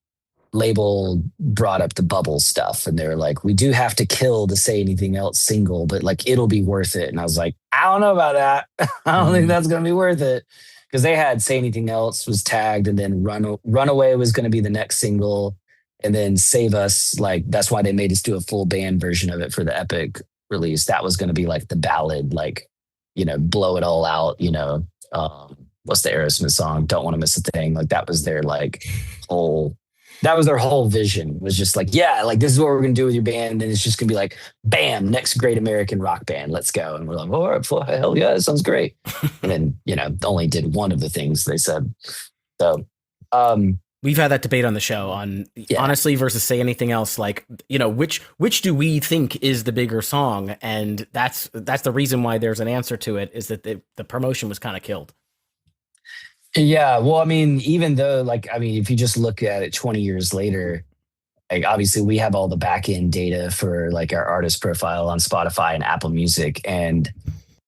label brought up the Bubble stuff and they were like, we do have to kill the Say Anything Else single, but like it'll be worth it. And I was like, I don't know about that. I don't think that's going to be worth it, because they had Say Anything Else was tagged, and then Runaway was going to be the next single, and then Save Us, like that's why they made us do a full band version of it for the Epic release. That was going to be like the ballad, like, blow it all out, what's the Aerosmith song, Don't Want to Miss a Thing. Like that was their whole vision, was just like, yeah, like this is what we're going to do with your band. And it's just going to be like, bam, next great American rock band. Let's go. And we're like, all right, hell yeah, that sounds great. And then, only did one of the things they said. So, we've had that debate on the show on Honestly versus Say Anything Else. Like, which do we think is the bigger song? And that's the reason why there's an answer to it, is that the promotion was kind of killed. Yeah. Well, I mean, even though if you just look at it 20 years later, like obviously we have all the back end data for like our artist profile on Spotify and Apple Music. And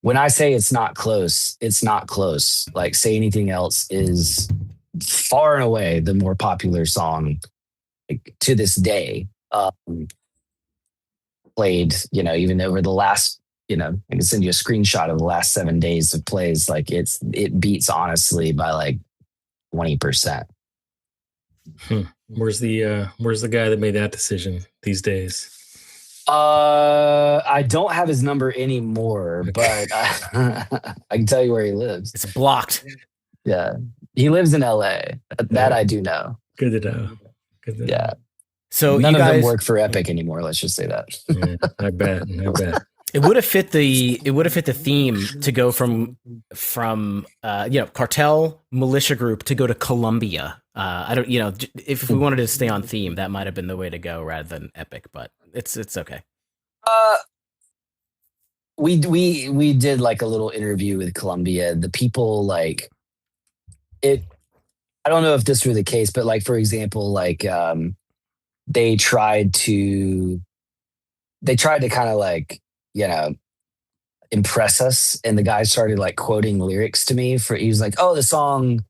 when I say it's not close, it's not close. Like Say Anything Else is far and away the more popular song, like, to this day, played, even over the last, I can send you a screenshot of the last 7 days of plays. Like it beats Honestly by like 20%. Where's the guy that made that decision these days? I don't have his number anymore, but I can tell you where he lives. It's blocked. Yeah. He lives in LA. That I do know. Good to know. Yeah. So none of them work for Epic anymore. Let's just say that. Yeah, I bet. It would have fit the theme to go from Cartel Militia Group to go to Columbia. I don't, if we wanted to stay on theme, that might have been the way to go rather than Epic, but it's okay. We did like a little interview with Columbia. The people like it. I don't know if this were the case, but like, for example, like they tried to kind of like, impress us. And the guy started like quoting lyrics to me he was like, oh, the song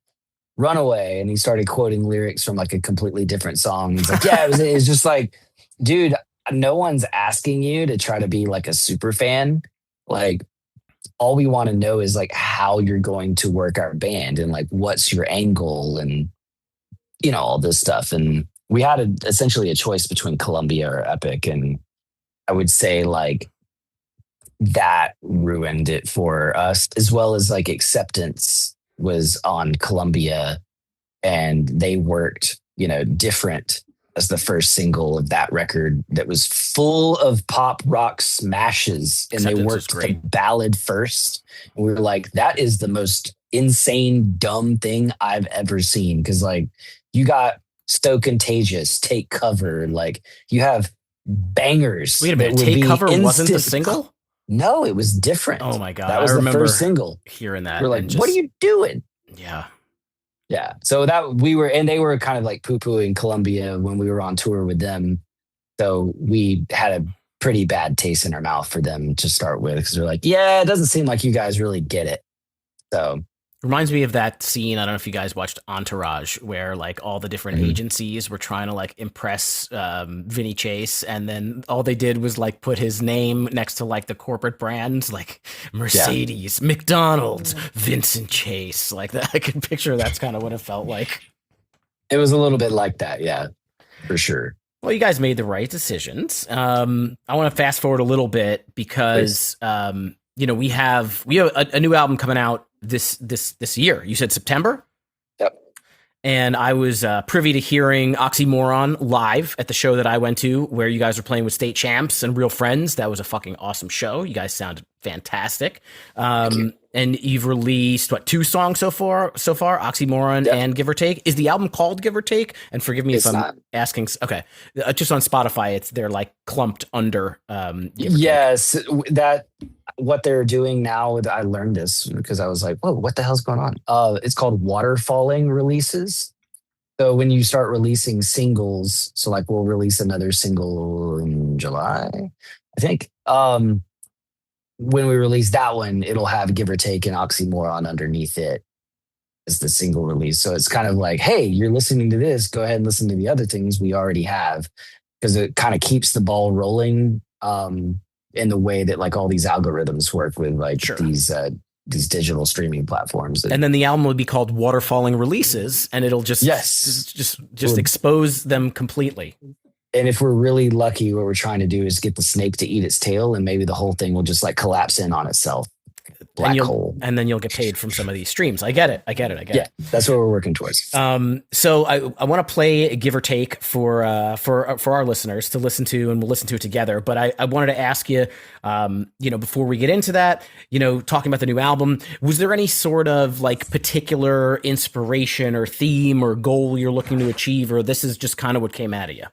Runaway. And he started quoting lyrics from like a completely different song. He's like, yeah, it was just like, dude, no one's asking you to try to be like a super fan. Like, all we want to know is like how you're going to work our band and like what's your angle and all this stuff. And we had essentially a choice between Columbia or Epic, and I would say like that ruined it for us, as well as like Acceptance was on Columbia, and they worked different as the first single of that record that was full of pop rock smashes, and they worked the ballad first. And we were like, that is the most insane, dumb thing I've ever seen. Cause like you got So Contagious, Take Cover, like you have bangers. Wait a minute, Take Cover wasn't the single? No, it was different. Oh my God. That was the first single. Hearing that. We're like, what are you doing? Yeah. Yeah. So they were kind of like poo-pooing Columbia when we were on tour with them. So we had a pretty bad taste in our mouth for them to start with, because they're like, yeah, it doesn't seem like you guys really get it. So reminds me of that scene. I don't know if you guys watched Entourage, where like all the different agencies were trying to like impress Vinny Chase, and then all they did was like put his name next to like the corporate brands, like Mercedes, McDonald's, Vincent Chase. Like that, I could picture that's kind of what it felt like. It was a little bit like that, yeah, for sure. Well, you guys made the right decisions. I want to fast forward a little bit because we have a new album coming out this year. You said September? Yep. and I was privy to hearing Oxymoron live at the show that I went to, where you guys were playing with state champs and real friends. That was a fucking awesome show. You guys sounded fantastic. And you've released 2 songs so far, Oxymoron and Give or Take. Is the album called Give or Take? And forgive me if I'm asking. Okay, just on Spotify, they're like clumped under. Yes, that what they're doing now. I learned this because I was like, "Whoa, what the hell's going on?" It's called waterfalling releases. So when you start releasing singles, so like we'll release another single in July, I think. When we release that one, it'll have Give or Take and Oxymoron underneath it as the single release. So it's kind of like, hey, you're listening to this, go ahead and listen to the other things we already have, because it kind of keeps the ball rolling in the way that like all these algorithms work with like these digital streaming platforms. And then the album will be called Waterfalling Releases, and it'll just expose them completely. And if we're really lucky, what we're trying to do is get the snake to eat its tail, and maybe the whole thing will just like collapse in on itself. Black hole. And then you'll get paid from some of these streams. I get it. Yeah, that's what we're working towards. So I want to play Give or Take for our listeners to listen to, and we'll listen to it together. But I wanted to ask you, before we get into that, talking about the new album, was there any sort of like particular inspiration or theme or goal you're looking to achieve, or this is just kind of what came out of you?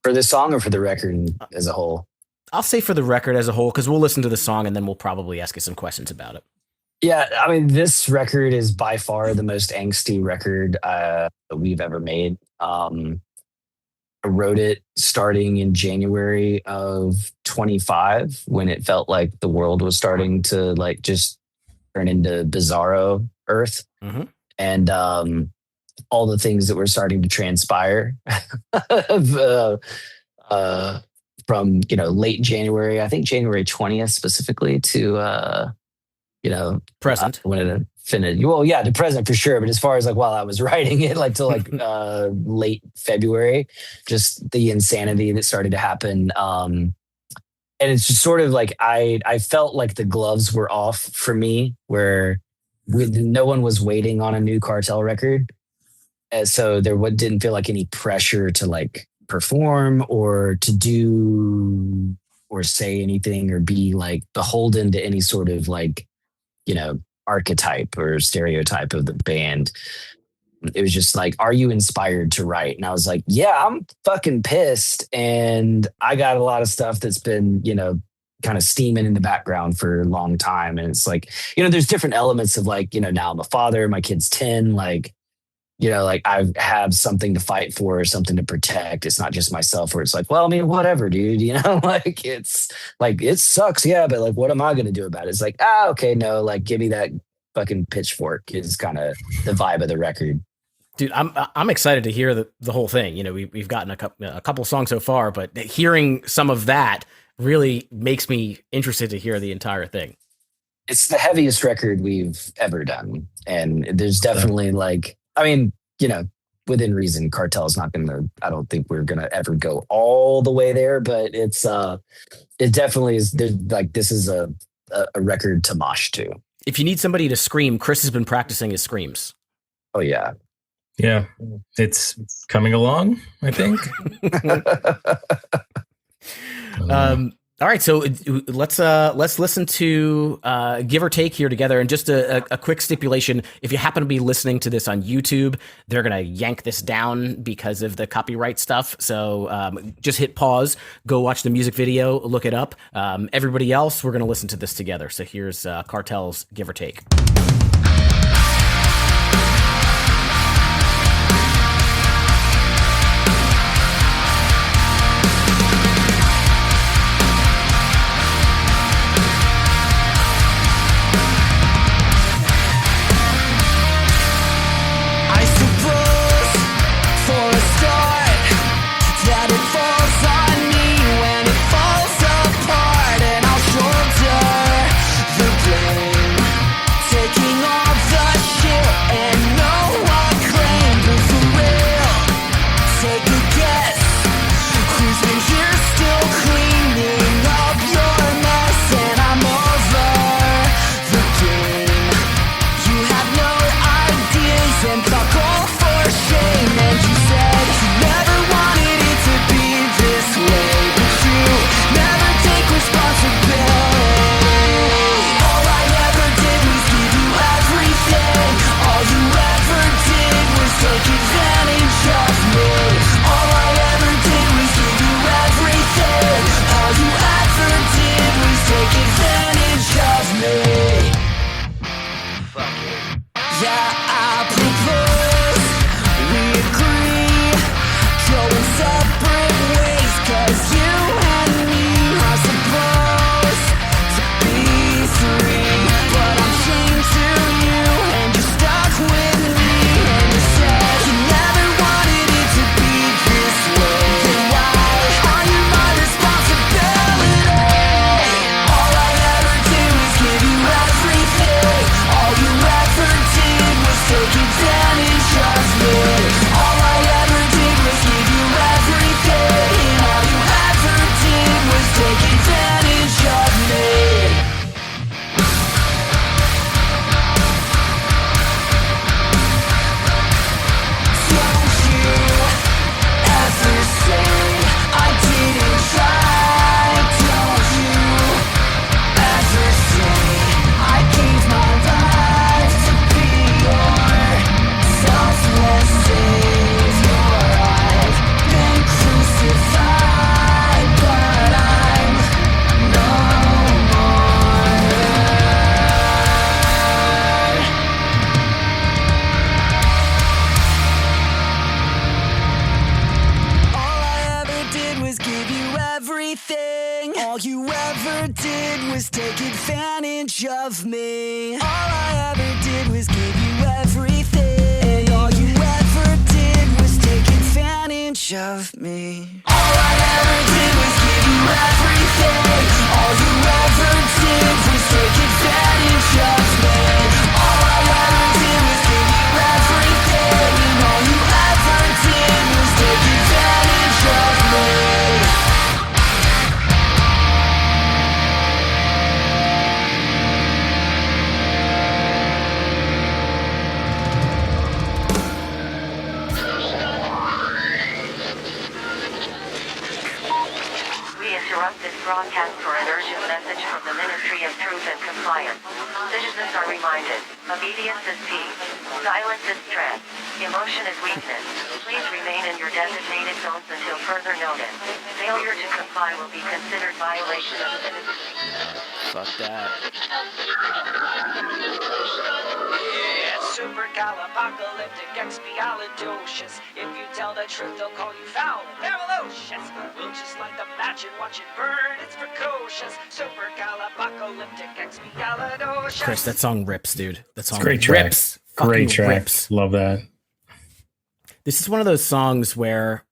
For this song or for the record as a whole? I'll say for the record as a whole, because we'll listen to the song and then we'll probably ask you some questions about it. Yeah, I mean, this record is by far the most angsty record that we've ever made. I wrote it starting in January of 25, when it felt like the world was starting to like just turn into bizarro Earth. Mm-hmm. And all the things that were starting to transpire from late January, I think January 20th specifically, to present, when it finished. Well, yeah, to present for sure. But as far as like while I was writing it, like till like late February, just the insanity that started to happen. And it's just sort of like I felt like the gloves were off for me, where no one was waiting on a new Cartel record. And so there didn't feel like any pressure to like perform or to do or say anything or be like beholden to any sort of like, archetype or stereotype of the band. It was just like, are you inspired to write? And I was like, yeah, I'm fucking pissed. And I got a lot of stuff that's been, kind of steaming in the background for a long time. And it's like, there's different elements of like, now I'm a father, my kid's 10, like, like I have something to fight for or something to protect. It's not just myself, where it's like, well, I mean, whatever, dude, like it's like, it sucks. Yeah. But like, what am I going to do about it? It's like, okay, no, like give me that fucking pitchfork is kind of the vibe of the record. Dude, I'm excited to hear the whole thing. We've gotten a couple songs so far, but hearing some of that really makes me interested to hear the entire thing. It's the heaviest record we've ever done. And there's definitely like, I mean, within reason, Cartel's not going to, I don't think we're going to ever go all the way there, but it definitely is. Like, this is a record to mosh to. If you need somebody to scream, Chris has been practicing his screams. Oh yeah. Yeah. It's coming along, I think. All right, so let's listen to Give or Take here together. And just a quick stipulation: if you happen to be listening to this on YouTube, they're gonna yank this down because of the copyright stuff. So just hit pause, go watch the music video, look it up. Everybody else, we're gonna listen to this together. So here's Cartel's Give or Take. Taking ever did was take advantage of me. All I ever did was give you everything. And all you ever did was take advantage of me. All I ever did was give you everything. All you ever did was take advantage of me. All I ever did was give you everything. And all you ever did was take advantage of me. Interrupt this broadcast for an urgent message from the Ministry of Truth and Compliance. Citizens are reminded, obedience is peace, silence is stress, emotion is weakness. Please remain in your designated zones until further notice. Failure to comply will be considered violation of the ministry. Fuck that. Yeah, supercalifragilisticexpialidocious. If you tell the truth, they'll call you foul and avaricious. We'll just light the match and watch it burn. It's precocious. Supercalifragilisticexpialidocious. Chris, that song rips, dude. That song Great track. rips. Great Fucking track. rips. Love that. This is one of those songs where,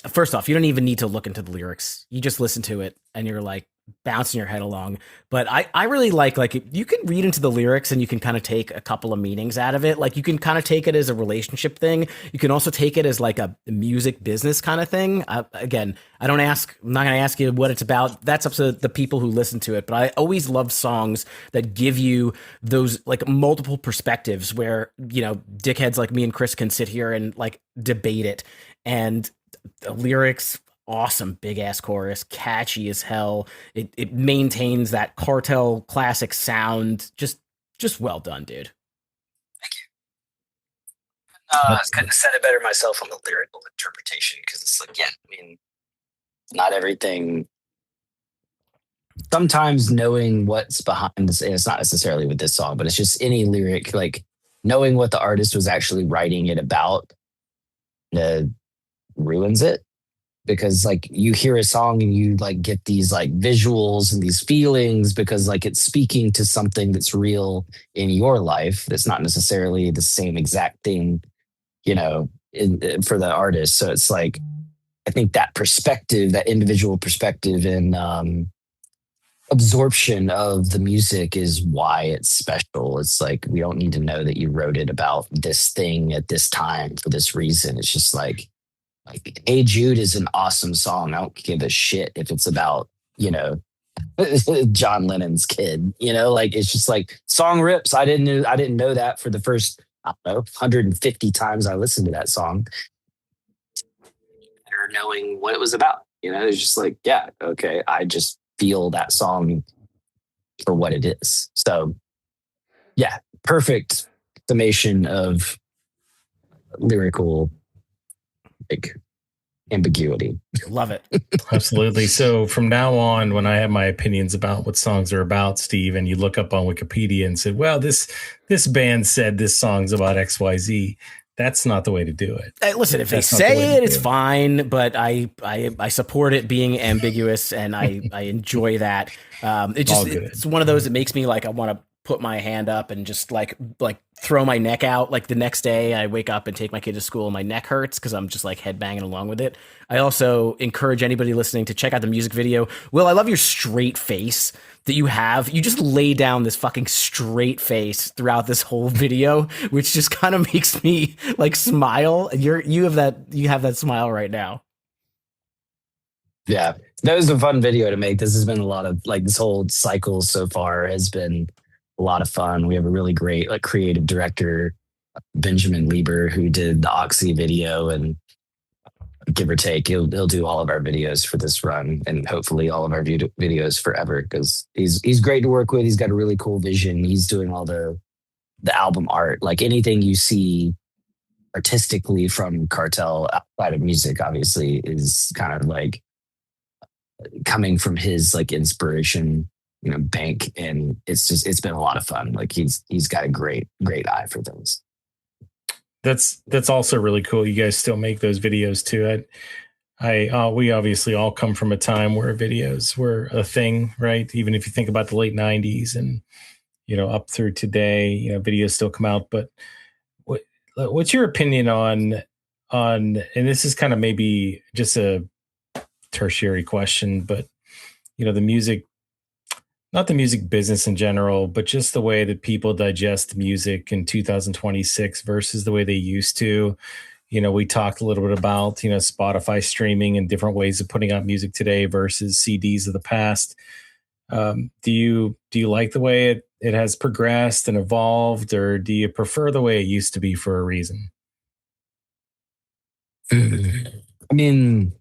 first off, you don't even need to look into the lyrics. You just listen to it and you're like bouncing your head along. But I really like you can read into the lyrics and you can kind of take a couple of meanings out of it. Like you can kind of take it as a relationship thing. You can also take it as like a music business kind of thing. Again, I'm not going to ask you what it's about. That's up to the people who listen to it. But I always love songs that give you those like multiple perspectives where, you know, dickheads like me and Chris can sit here and like debate it. And the lyrics, awesome, big ass chorus, catchy as hell. It maintains that Cartel classic sound. Just well done, dude. I couldn't have said it better myself on the lyrical interpretation because it's like, yeah, I mean, not everything. Sometimes knowing what's behind this, and it's not necessarily with this song, but it's just any lyric, like knowing what the artist was actually writing it about, ruins it. Because like you hear a song and you like get these like visuals and these feelings because like it's speaking to something that's real in your life that's not necessarily the same exact thing, you know, for the artist. So it's like, I think that perspective, that individual perspective and absorption of the music is why it's special. It's like, we don't need to know that you wrote it about this thing at this time for this reason. It's just like, Hey Jude is an awesome song. I don't give a shit if it's about, you know, John Lennon's kid, you know, like it's just like song rips. I didn't know that for the first, I don't know, 150 times I listened to that song. Or knowing what it was about, you know, it's just like, yeah, okay. I just feel that song for what it is. So yeah, perfect summation of lyrical like ambiguity. Love it. Absolutely. So from now on, when I have my opinions about what songs are about, Steve, and you look up on Wikipedia and said, well, this band said this song's about XYZ, that's not the way to do it. Hey, listen, if they say it, it's fine, but I support it being ambiguous and I enjoy that. It's one of those that makes me like, I want to put my hand up and just like throw my neck out. Like the next day I wake up and take my kid to school and my neck hurts because I'm just like head banging along with it. I also encourage anybody listening to check out the music video. Will, I love your straight face that you have. You just lay down this fucking straight face throughout this whole video, which just kind of makes me like smile. You have that smile right now. Yeah, that was a fun video to make. This has been a lot of like this whole cycle so far has been a lot of fun. We have a really great like creative director, Benjamin Lieber, who did the Oxy video, and give or take, he'll do all of our videos for this run, and hopefully all of our videos forever because he's great to work with. He's got a really cool vision. He's doing all the album art, like anything you see artistically from Cartel outside of music, obviously, is kind of like coming from his like inspiration, you know, bank, and it's been a lot of fun. Like he's got a great eye for those. That's also really cool. You guys still make those videos too. We obviously all come from a time where videos were a thing, right? Even if you think about the late '90s and up through today, videos still come out. But what what's your opinion on? And this is kind of maybe just a tertiary question, but the music, not the music business in general, but just the way that people digest music in 2026 versus the way they used to. We talked a little bit about, Spotify streaming and different ways of putting out music today versus CDs of the past. Do you like the way it has progressed and evolved, or do you prefer the way it used to be for a reason? I mean,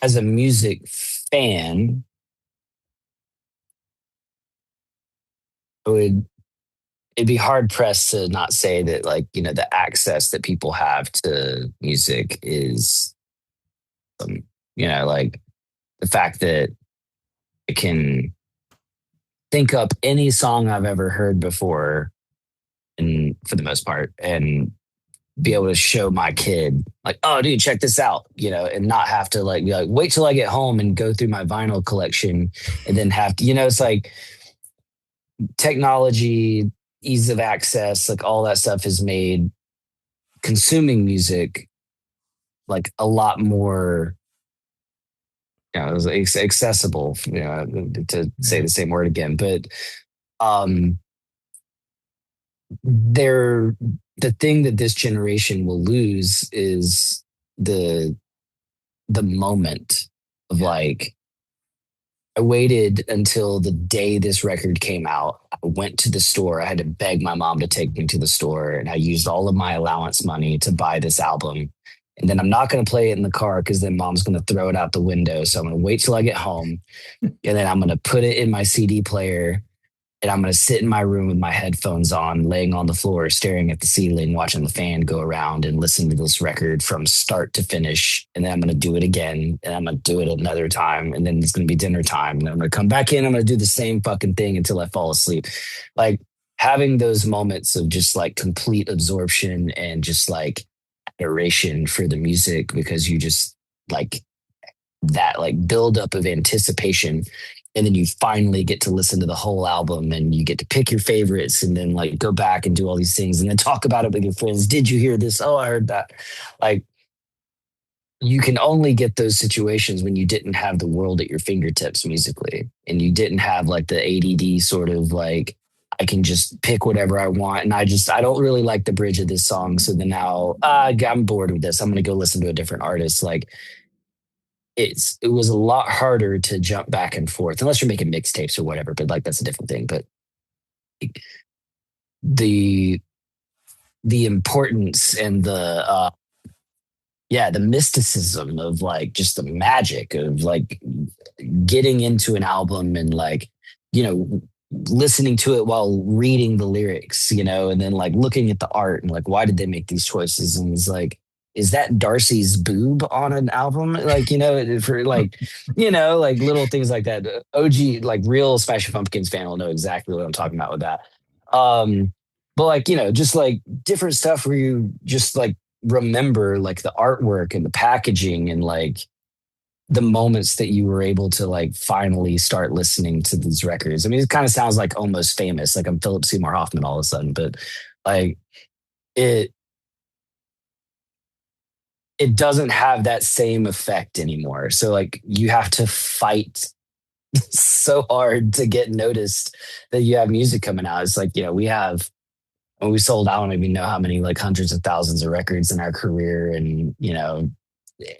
as a music fan, I would it'd be hard pressed to not say that, like, the access that people have to music is like the fact that I can think up any song I've ever heard before, and for the most part, and be able to show my kid, like, oh dude, check this out, and not have to like be like, wait till I get home and go through my vinyl collection and then have to, it's like technology, ease of access, like all that stuff has made consuming music like a lot more, it was accessible, to say the same word again. But um there the thing that this generation will lose is the moment of, like, I waited until the day this record came out. I went to the store. I had to beg my mom to take me to the store, and I used all of my allowance money to buy this album. And then I'm not going to play it in the car because then mom's going to throw it out the window. So I'm going to wait till I get home, and then I'm going to put it in my CD player, and I'm going to sit in my room with my headphones on, laying on the floor, staring at the ceiling, watching the fan go around and listening to this record from start to finish. And then I'm going to do it again, and I'm going to do it another time. And then it's going to be dinner time. And then I'm going to come back in. I'm going to do the same fucking thing until I fall asleep. Like, having those moments of just like complete absorption and just like adoration for the music, because you just like that like buildup of anticipation, and then you finally get to listen to the whole album, and you get to pick your favorites, and then like go back and do all these things, and then talk about it with your friends. Did you hear this? Oh, I heard that. Like, you can only get those situations when you didn't have the world at your fingertips musically, and you didn't have like the ADD sort of like, I can just pick whatever I want, and I don't really like the bridge of this song, so then now I'm bored with this, I'm going to go listen to a different artist. Like, it was a lot harder to jump back and forth, unless you're making mixtapes or whatever, but like that's a different thing. But the importance and the mysticism of like just the magic of like getting into an album and like, listening to it while reading the lyrics, and then like looking at the art and like, why did they make these choices? And it's like, is that Darcy's boob on an album? Like, for like, like little things like that. OG, like real Smashing Pumpkins fan will know exactly what I'm talking about with that. But like, just like different stuff where you just like remember like the artwork and the packaging and like the moments that you were able to like finally start listening to these records. I mean, it kind of sounds like Almost Famous, like I'm Philip Seymour Hoffman all of a sudden, but like it doesn't have that same effect anymore. So like you have to fight so hard to get noticed that you have music coming out. It's like, when we sold out, I don't even know how many like hundreds of thousands of records in our career, and,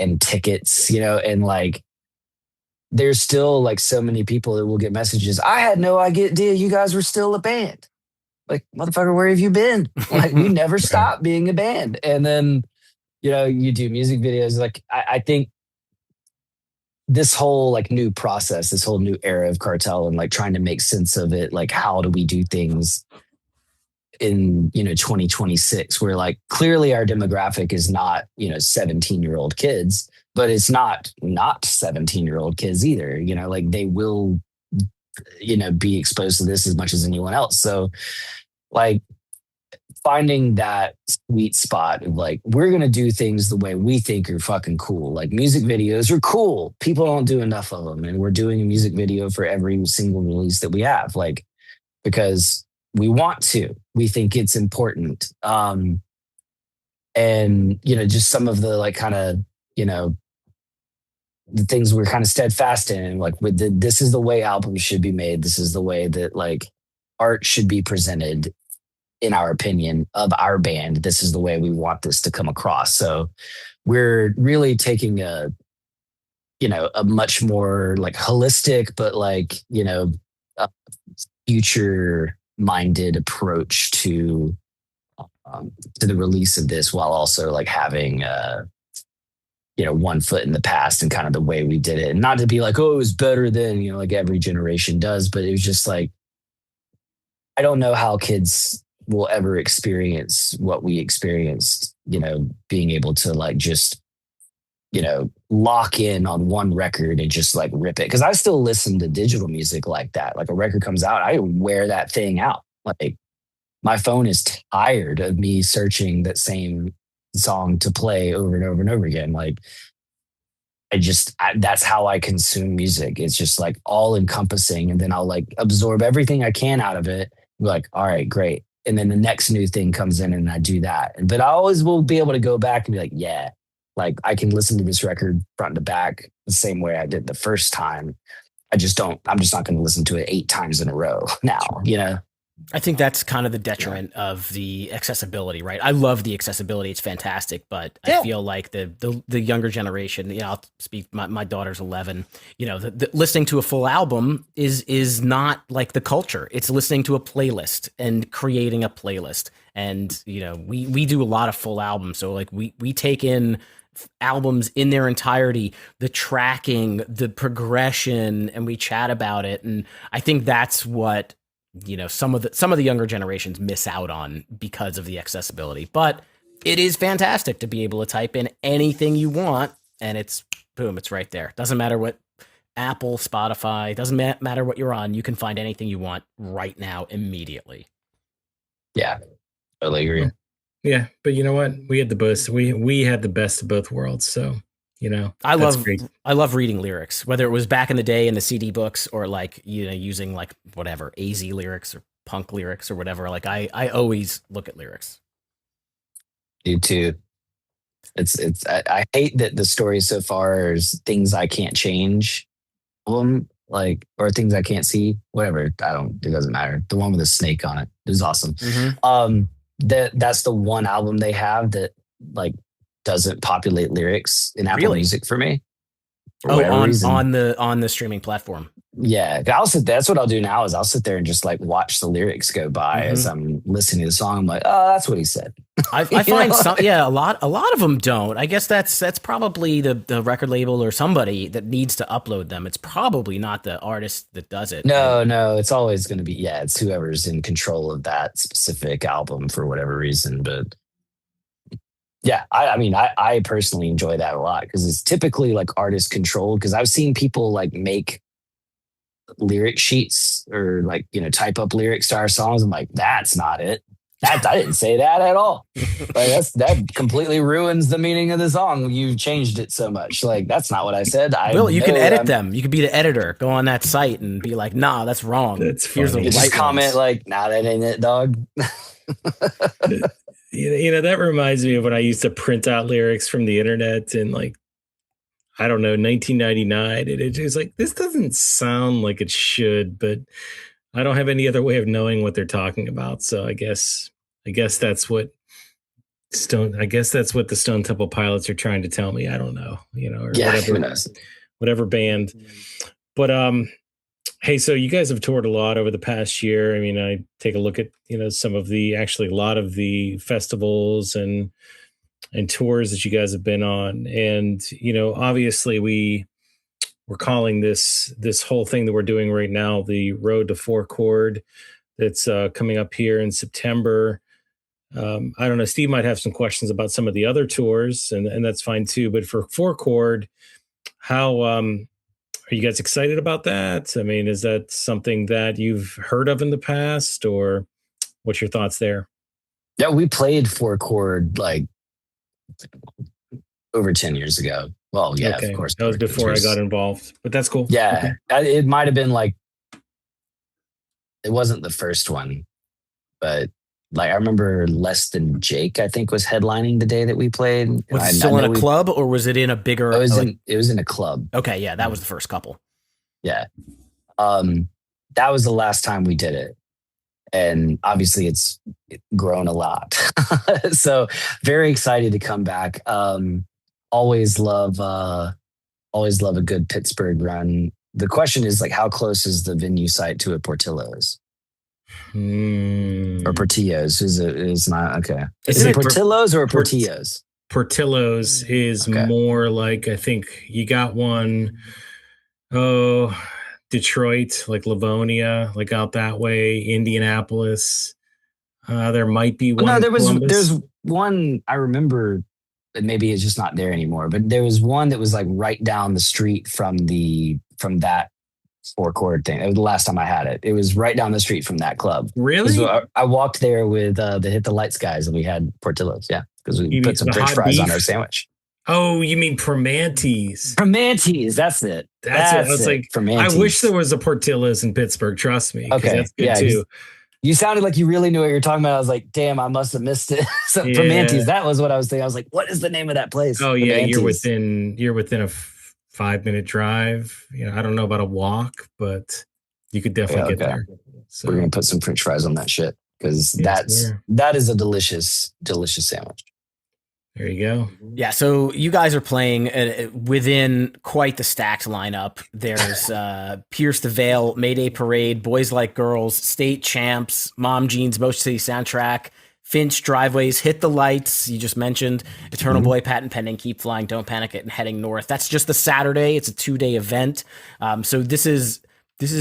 and tickets, and like, there's still like so many people that will get messages. I had no idea you guys were still a band. Like, motherfucker, where have you been? Like, we never stopped being a band. And then, you do music videos. Like, I think this whole like new process, this whole new era of Cartel and like trying to make sense of it, like how do we do things in 2026, where like clearly our demographic is not 17-year-old kids, but it's not 17-year-old kids either. Like they will be exposed to this as much as anyone else. So like finding that sweet spot of like, we're going to do things the way we think are fucking cool. Like music videos are cool. People don't do enough of them. And we're doing a music video for every single release that we have, like, because we want to, we think it's important. And, you know, just some of the like kind of, you know, the things we're kind of steadfast in, like with this is the way albums should be made. This is the way that like art should be presented, in our opinion, of our band. This is the way we want this to come across. So we're really taking a, you know, a much more like holistic, but like, you know, a future minded approach to the release of this, while also like having, you know, one foot in the past and kind of the way we did it. And not to be like, oh, it was better than, you know, like every generation does, but it was just like, I don't know how kids will ever experience what we experienced, you know, being able to like just, you know, lock in on one record and just like rip it. Cause I still listen to digital music like that. Like a record comes out, I wear that thing out. Like my phone is tired of me searching that same song to play over and over and over again. Like that's how I consume music. It's just like all encompassing. And then I'll like absorb everything I can out of it. Be like, all right, great. And then the next new thing comes in and I do that. But I always will be able to go back and be like, yeah, like I can listen to this record front to back the same way I did the first time. I'm just not going to listen to it 8 times in a row now, you know? I think that's kind of the detriment of the accessibility, right? I love the accessibility. It's fantastic, but I feel like the younger generation, you know, I'll speak, my daughter's 11, you know, the listening to a full album is not like the culture. It's listening to a playlist and creating a playlist. And, you know, we do a lot of full albums. So like we take in albums in their entirety, the tracking, the progression, and we chat about it. And I think that's what, you know, some of the younger generations miss out on because of the accessibility. But it is fantastic to be able to type in anything you want and it's boom, it's right there. Doesn't matter what Apple, Spotify, doesn't matter what you're on. You can find anything you want right now immediately. Yeah, totally agree. Yeah, but you know what? We had the best. We had the best of both worlds. So, you know, I love reading lyrics, whether it was back in the day in the CD books or like, you know, using like whatever AZ lyrics or punk lyrics or whatever. Like I always look at lyrics. You too. I hate that the story so far is things I can't change them, like, or things I can't see, whatever. It doesn't matter. The one with a snake on it is awesome. Mm-hmm. That's the one album they have that like doesn't populate lyrics in Apple Music for me. On the streaming platform. Yeah, that's what I'll do now is I'll sit there and just like watch the lyrics go by as I'm listening to the song. I'm like, oh, that's what he said. I find some, a lot of them don't. I guess that's probably the record label or somebody that needs to upload them. It's probably not the artist that does it. No, it's always going to be, it's whoever's in control of that specific album for whatever reason. But yeah, I personally enjoy that a lot because it's typically like artist controlled. Because I've seen people like make lyric sheets or like, you know, type up lyrics to our songs. I'm like, that's not it. I didn't say that at all. Like that completely ruins the meaning of the song. You changed it so much. Like that's not what I said. Will, you can edit them. You could be the editor. Go on that site and be like, nah, that's wrong. Here's the just comment like, nah, that ain't it, dog. You know, that reminds me of when I used to print out lyrics from the internet in like, I don't know, 1999. And it was like, this doesn't sound like it should, but I don't have any other way of knowing what they're talking about. So I guess that's what the Stone Temple Pilots are trying to tell me. I don't know, you know, or whatever band. But hey, so you guys have toured a lot over the past year. I mean, I take a look at, you know, a lot of the festivals and tours that you guys have been on. And, you know, obviously we're calling this whole thing that we're doing right now, the Road to 4 Chord, that's coming up here in September. I don't know, Steve might have some questions about some of the other tours and that's fine too. But for 4 Chord, how, are you guys excited about that? I mean, is that something that you've heard of in the past, or what's your thoughts there? Yeah, we played four chord like over 10 years ago. Well, yeah, Okay, of course. that was before I got involved, but that's cool. Yeah, Okay. it might have been like, it wasn't the first one, but like I remember Less Than Jake, I think, was headlining the day that we played. And Was it I still in know a club or was it in a bigger? it was in a club. Okay, yeah, that was the first couple. Yeah. That was the last time we did it. And obviously it's grown a lot. So very excited to come back. Always love a good Pittsburgh run. The question is like, how close is the venue site to a Portillo's? Or Portillo's is not okay. Is it Portillo's or Portillo's? Portillo's is more like, I think you got one. Oh, Detroit, like Livonia, like out that way, Indianapolis. There might be one. No, Columbus. there's one I remember, but maybe it's just not there anymore. But there was one that was like right down the street from that four chord thing. It was the last time I had it. It was right down the street from that club. Really? I walked there with the Hit the Lights guys, and we had Portillo's. Yeah, because we put some French fries on our sandwich. Oh, you mean Primanti's? Primanti's, that's it. That's it. I was like, Primanti's. I wish there was a Portillo's in Pittsburgh. Trust me. Okay, that's good too. You sounded like you really knew what you're talking about. I was like, damn, I must have missed it. So Yeah. Primanti's, that was what I was thinking. I was like, what is the name of that place? Oh yeah, Primanti's. you're within a 5-minute drive. You know, I don't know about a walk, but you could definitely get there. So we're gonna put some French fries on that shit because that is a delicious sandwich. There you go. Yeah, so you guys are playing within quite the stacked lineup. There's Pierce the Veil, Mayday Parade, Boys Like Girls, State Champs, Mom Jeans, Motion City Soundtrack, Finch, Driveways, Hit the Lights, you just mentioned, Eternal Boy, Patent Pending, Keep Flying, Don't Panic It, and Heading North. That's just the Saturday. It's a 2-day event. So this is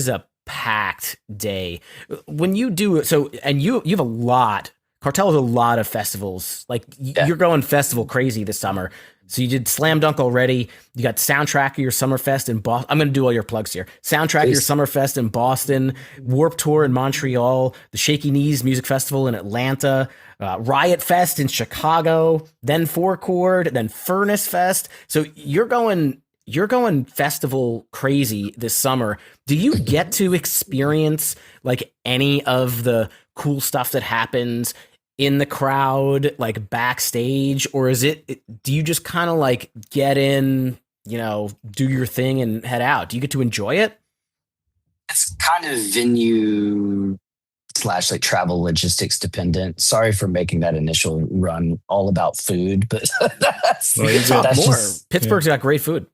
a packed day. When you do so, and you have a lot. Cartel has a lot of festivals. Like you're going festival crazy this summer. So you did Slam Dunk already. You got Soundtrack of your Summerfest in Boston. I'm going to do all your plugs here. Soundtrack of your Summerfest in Boston, Warped Tour in Montreal, the Shaky Knees Music Festival in Atlanta, Riot Fest in Chicago, then Four Chord, then Furnace Fest. So you're going festival crazy this summer. Do you get to experience like any of the cool stuff that happens in the crowd, like backstage, or do you just kind of like get in, do your thing and head out? Do you get to enjoy it? It's kind of venue / like travel logistics dependent. Sorry for making that initial run all about food, but that's Pittsburgh's got great food.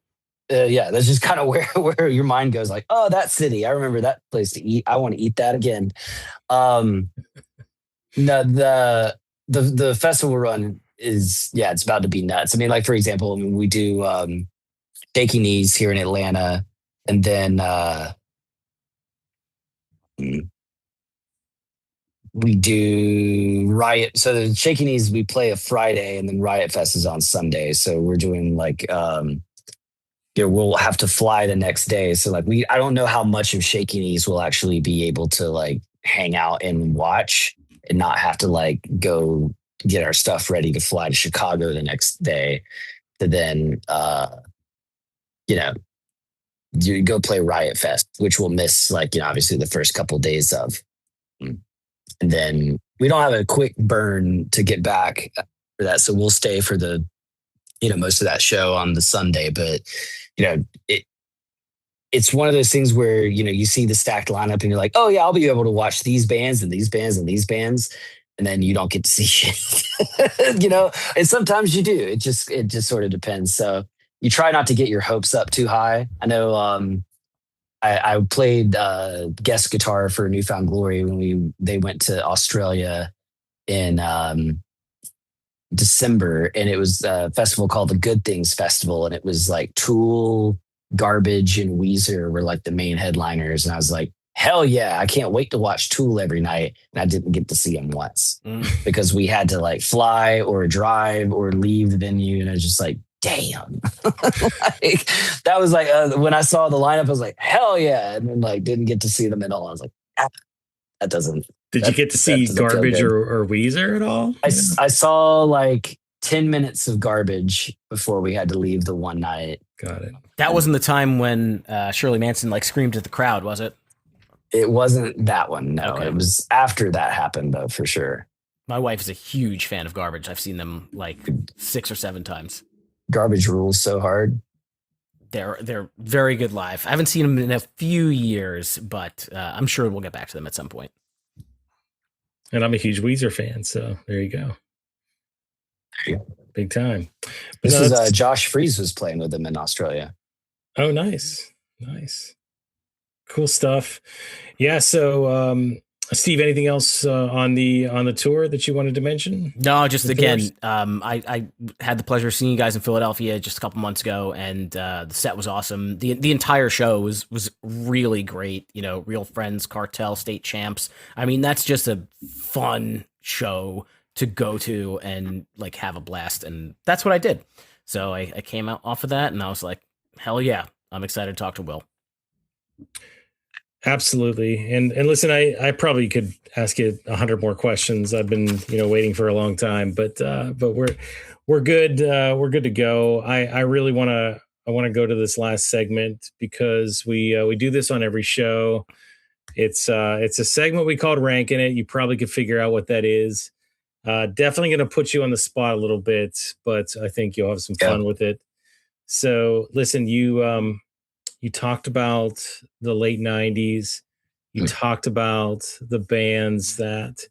That's just kind of where your mind goes. Like, oh, that city, I remember that place to eat. I want to eat that again. No, the festival run is it's about to be nuts. I mean, like for example, we do Shaky Knees here in Atlanta, and then we do Riot. So the Shaky Knees we play a Friday, and then Riot Fest is on Sunday. So we're doing like we'll have to fly the next day. So like I don't know how much of Shaky Knees we'll actually be able to like hang out and watch, and not have to like go get our stuff ready to fly to Chicago the next day to then, you go play Riot Fest, which we'll miss like, obviously the first couple of days of. And then we don't have a quick burn to get back for that. So we'll stay for the, most of that show on the Sunday, but it's one of those things where, you see the stacked lineup and you're like, oh yeah, I'll be able to watch these bands and these bands and these bands. And then you don't get to see shit, and sometimes you do. It just sort of depends. So you try not to get your hopes up too high. I know I played guest guitar for Newfound Glory when they went to Australia in December, and it was a festival called the Good Things Festival, and it was like Tool, Garbage, and Weezer were like the main headliners, and I was like, hell yeah, I can't wait to watch Tool every night. And I didn't get to see them once because we had to like fly or drive or leave the venue, and I was just like, damn. Like, that was like when I saw the lineup, I was like, hell yeah, and then like didn't get to see them at all. I was like, that doesn't Did you get to see doesn't feel Garbage good. or Weezer at all? I saw like 10 minutes of Garbage before we had to leave the one night. Got it. That wasn't the time when Shirley Manson like screamed at the crowd, was it? It wasn't that one. No, Okay. It was after that happened, though, for sure. My wife is a huge fan of Garbage. I've seen them like 6 or 7 times. Garbage rules so hard. They're very good live. I haven't seen them in a few years, but I'm sure we'll get back to them at some point. And I'm a huge Weezer fan, so there you go. There you go. Big time. This No, was that's- Josh Freese was playing with them in Australia. Oh, nice. Cool stuff. Yeah. So, Steve, anything else on the tour that you wanted to mention? No, just The again, tours? I had the pleasure of seeing you guys in Philadelphia just a couple months ago, and the set was awesome. The entire show was really great. You know, Real Friends, Cartel, State Champs. I mean, that's just a fun show to go to and like have a blast, and that's what I did. So I came out off of that, and I was like, hell yeah, I'm excited to talk to Will. Absolutely. And listen, I probably could ask you 100 more questions. I've been, waiting for a long time, but we're good. We're good to go. I really want to go to this last segment because we do this on every show. It's a segment we called Ranking It. You probably could figure out what that is. Definitely going to put you on the spot a little bit, but I think you'll have some fun with it. So listen, you talked about the late 90s. You talked about the bands that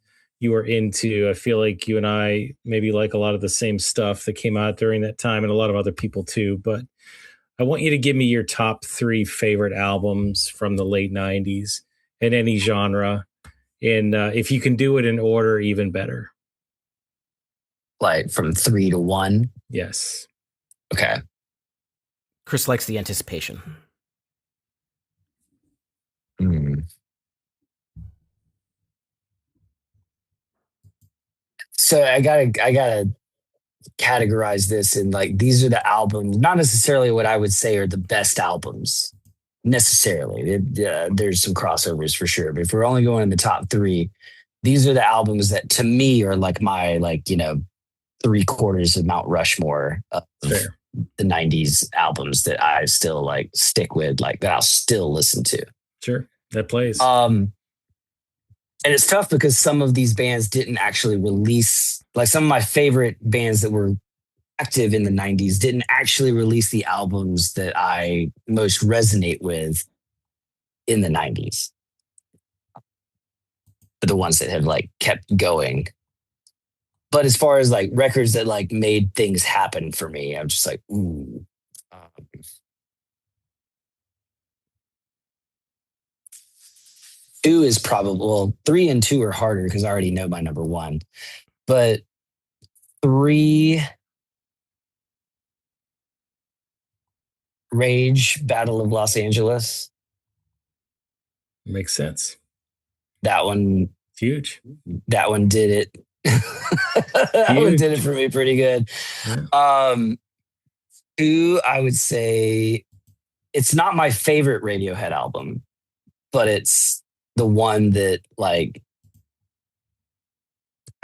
you were into. I feel like you and I maybe like a lot of the same stuff that came out during that time and a lot of other people too. But I want you to give me your top 3 favorite albums from the late 90s in any genre. And if you can do it in order, even better. Like from 3 to 1. Yes. Okay. Chris likes the anticipation. So I gotta categorize this in like these are the albums, not necessarily what I would say are the best albums necessarily. There's some crossovers for sure, but if we're only going in the top 3, these are the albums that to me are like my 3/4 of Mount Rushmore of Fair. the 90s albums that I still like stick with, like that I'll still listen to. Sure. That plays. And it's tough because some of these bands didn't actually release, like some of my favorite bands that were active in the 90s didn't actually release the albums that I most resonate with in the 90s. But the ones that have like kept going. But as far as like records that like made things happen for me, I'm just like, ooh. 2 is probably, well, 3 and 2 are harder because I already know my number 1. But 3, Rage, Battle of Los Angeles. Makes sense. That one, It's huge. that one did it. That one did it for me pretty good. Yeah. 2, I would say it's not my favorite Radiohead album, but it's the one that like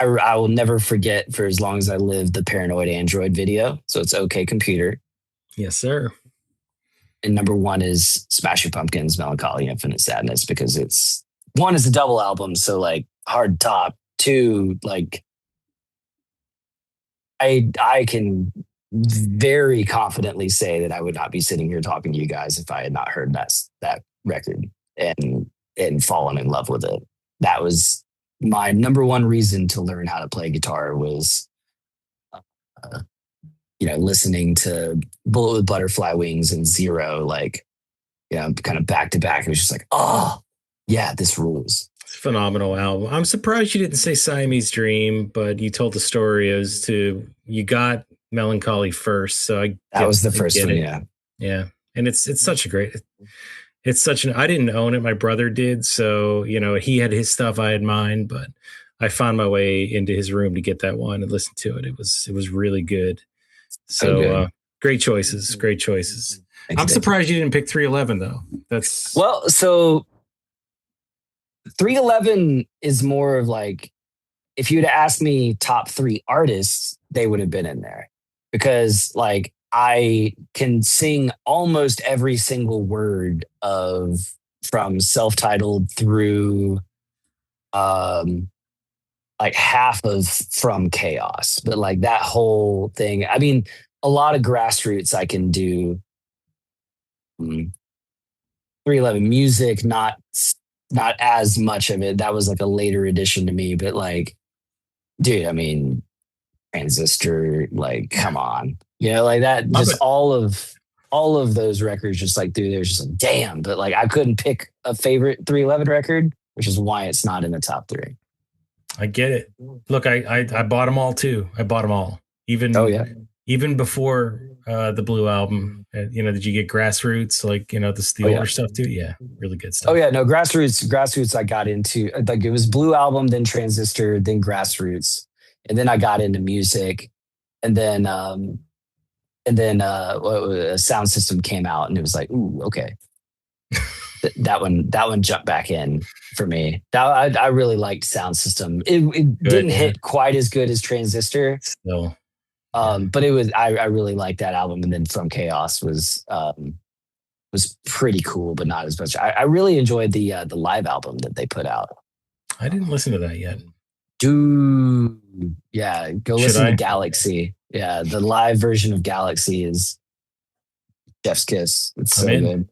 I will never forget for as long as I live, the Paranoid Android video. So it's OK Computer. Yes, sir. And number 1 is Smashing Pumpkins, Melancholy Infinite Sadness, because it's 1 is a double album, so like hard top. 2, like I can very confidently say that I would not be sitting here talking to you guys if I had not heard that record and fallen in love with it. That was my number 1 reason to learn how to play guitar was, listening to Bullet with Butterfly Wings and Zero, like, kind of back to back. It was just like, oh, yeah, this rules. Phenomenal album. I'm surprised you didn't say Siamese Dream, but you told the story as to you got Melancholy first. So that was the first one. Yeah. Yeah. And it's such a great, I didn't own it. My brother did. So, he had his stuff, I had mine, but I found my way into his room to get that one and listen to it. It was really good. So great choices. Great choices. I'm surprised you didn't pick 311 though. So 311 is more of like, if you'd asked me top 3 artists, they would have been in there because like I can sing almost every single word of from self-titled through like half of From Chaos, but like that whole thing. I mean, a lot of Grassroots I can do. 311 Music, not as much of it. That was like a later addition to me, but like, dude, I mean, Transistor, like, come on, like that. Love Just it. all of those records, just like, dude, there's just like, damn. But like, I couldn't pick a favorite 311 record, which is why it's not in the top 3. I get it. Look, I bought them all too. I bought them all. Even Oh yeah. Even before the Blue album. Did you get Grassroots? Like, the older stuff too? Yeah, really good stuff. Oh yeah, no, Grassroots I got into, like it was Blue Album, then Transistor, then Grassroots. And then I got into music. And then Sound System came out and it was like, ooh, okay. that one jumped back in for me. I really liked Sound System. It didn't hit quite as good as Transistor. Still. But it was I really liked that album, and then From Chaos was pretty cool, but not as much. I really enjoyed the live album that they put out. I didn't listen to that yet. Dude, yeah, go Should listen I? to Galaxy. Yeah, the live version of Galaxy is chef's kiss. It's so good.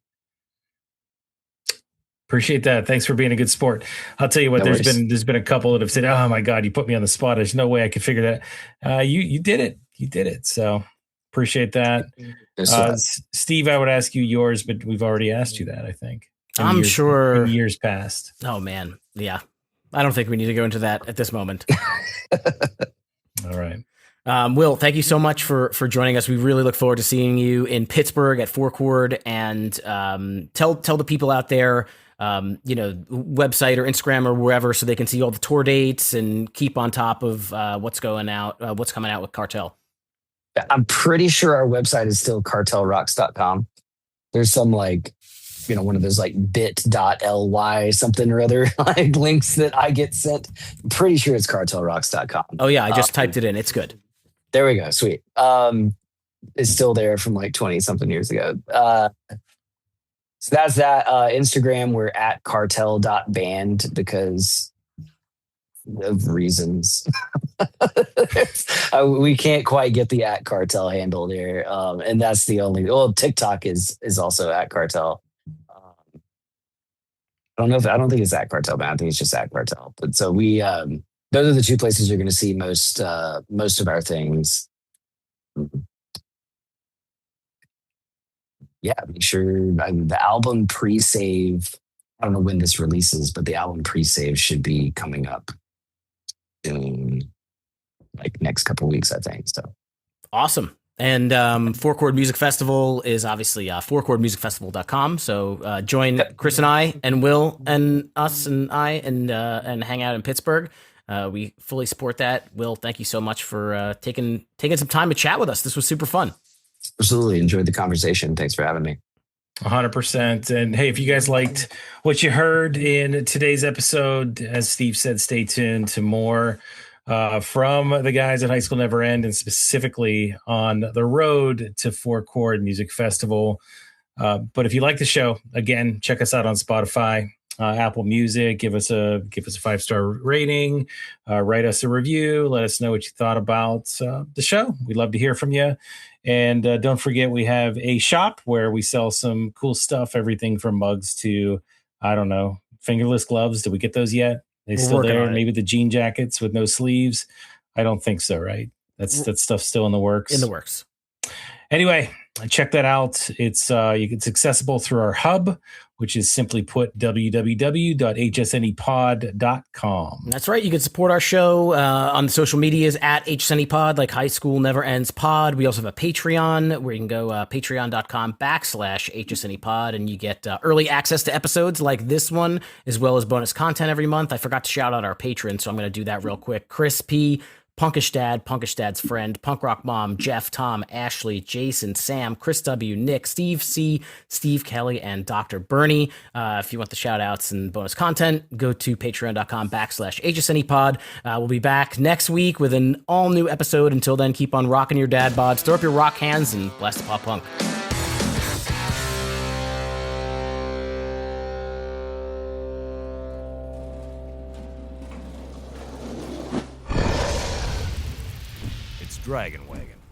Appreciate that. Thanks for being a good sport. I'll tell you what, No there's been a couple that have said, "Oh my God, you put me on the spot. There's no way I could figure that." You did it. You did it. So appreciate that. Steve, I would ask you yours, but we've already asked you that, I think. I'm sure. In years past. Oh man. Yeah. I don't think we need to go into that at this moment. All right. Will, thank you so much for joining us. We really look forward to seeing you in Pittsburgh at 4Chord, and tell the people out there, website or Instagram or wherever, so they can see all the tour dates and keep on top of what's coming out with Cartel. I'm pretty sure our website is still cartelrocks.com. There's some like, one of those like bit.ly something or other like links that I get sent. I'm pretty sure it's cartelrocks.com. Oh yeah, I just typed it in. It's good. There we go. Sweet. It's still there from like 20 something years ago. So that's that. Instagram, we're at cartel.band because of reasons. We can't quite get the at cartel handle there. And that's the only, TikTok is also at cartel. I don't think it's at Cartel, but I think it's just at Cartel. But so we, those are the 2 places you're going to see most of our things. Yeah, make sure the album pre-save. I don't know when this releases, but the album pre-save should be coming up soon, like next couple of weeks, I think. So awesome. And 4Chord Music Festival is obviously 4chordmusicfestival.com. So join Chris and I and Will and us and I and hang out in Pittsburgh. We fully support that. Will, thank you so much for taking some time to chat with us. This was super fun. Absolutely enjoyed the conversation. Thanks for having me. 100%. And hey, if you guys liked what you heard in today's episode, as Steve said, stay tuned to more from the guys at High School Never End, and specifically on the road to 4Chord Music Festival. But if you like the show, again, check us out on Spotify, Apple Music. Give us a 5-star rating, write us a review, let us know what you thought about the show. We'd love to hear from you. And don't forget, we have a shop where we sell some cool stuff, everything from mugs to, I don't know, fingerless gloves. Did we get those yet? They still there? Maybe the jean jackets with no sleeves. I don't think so, right? That stuff's still in the works. In the works. Anyway, check that out. It's accessible through our hub, which is simply put www.hsnepod.com. That's right. You can support our show on the social medias at hsnepod, like High School Never Ends Pod. We also have a Patreon where you can go patreon.com/hsnepod, and you get early access to episodes like this one, as well as bonus content every month. I forgot to shout out our patrons, so I'm going to do that real quick. Chris P., Punkish Dad, Punkish Dad's friend, Punk Rock Mom, Jeff, Tom, Ashley, Jason, Sam, Chris W, Nick, Steve C, Steve Kelly, and Dr. Bernie. If you want the shout outs and bonus content, go to patreon.com/HSNEpod. We'll be back next week with an all new episode. Until then, keep on rocking your dad bods, throw up your rock hands, and blast the pop punk. Dragon Wagon.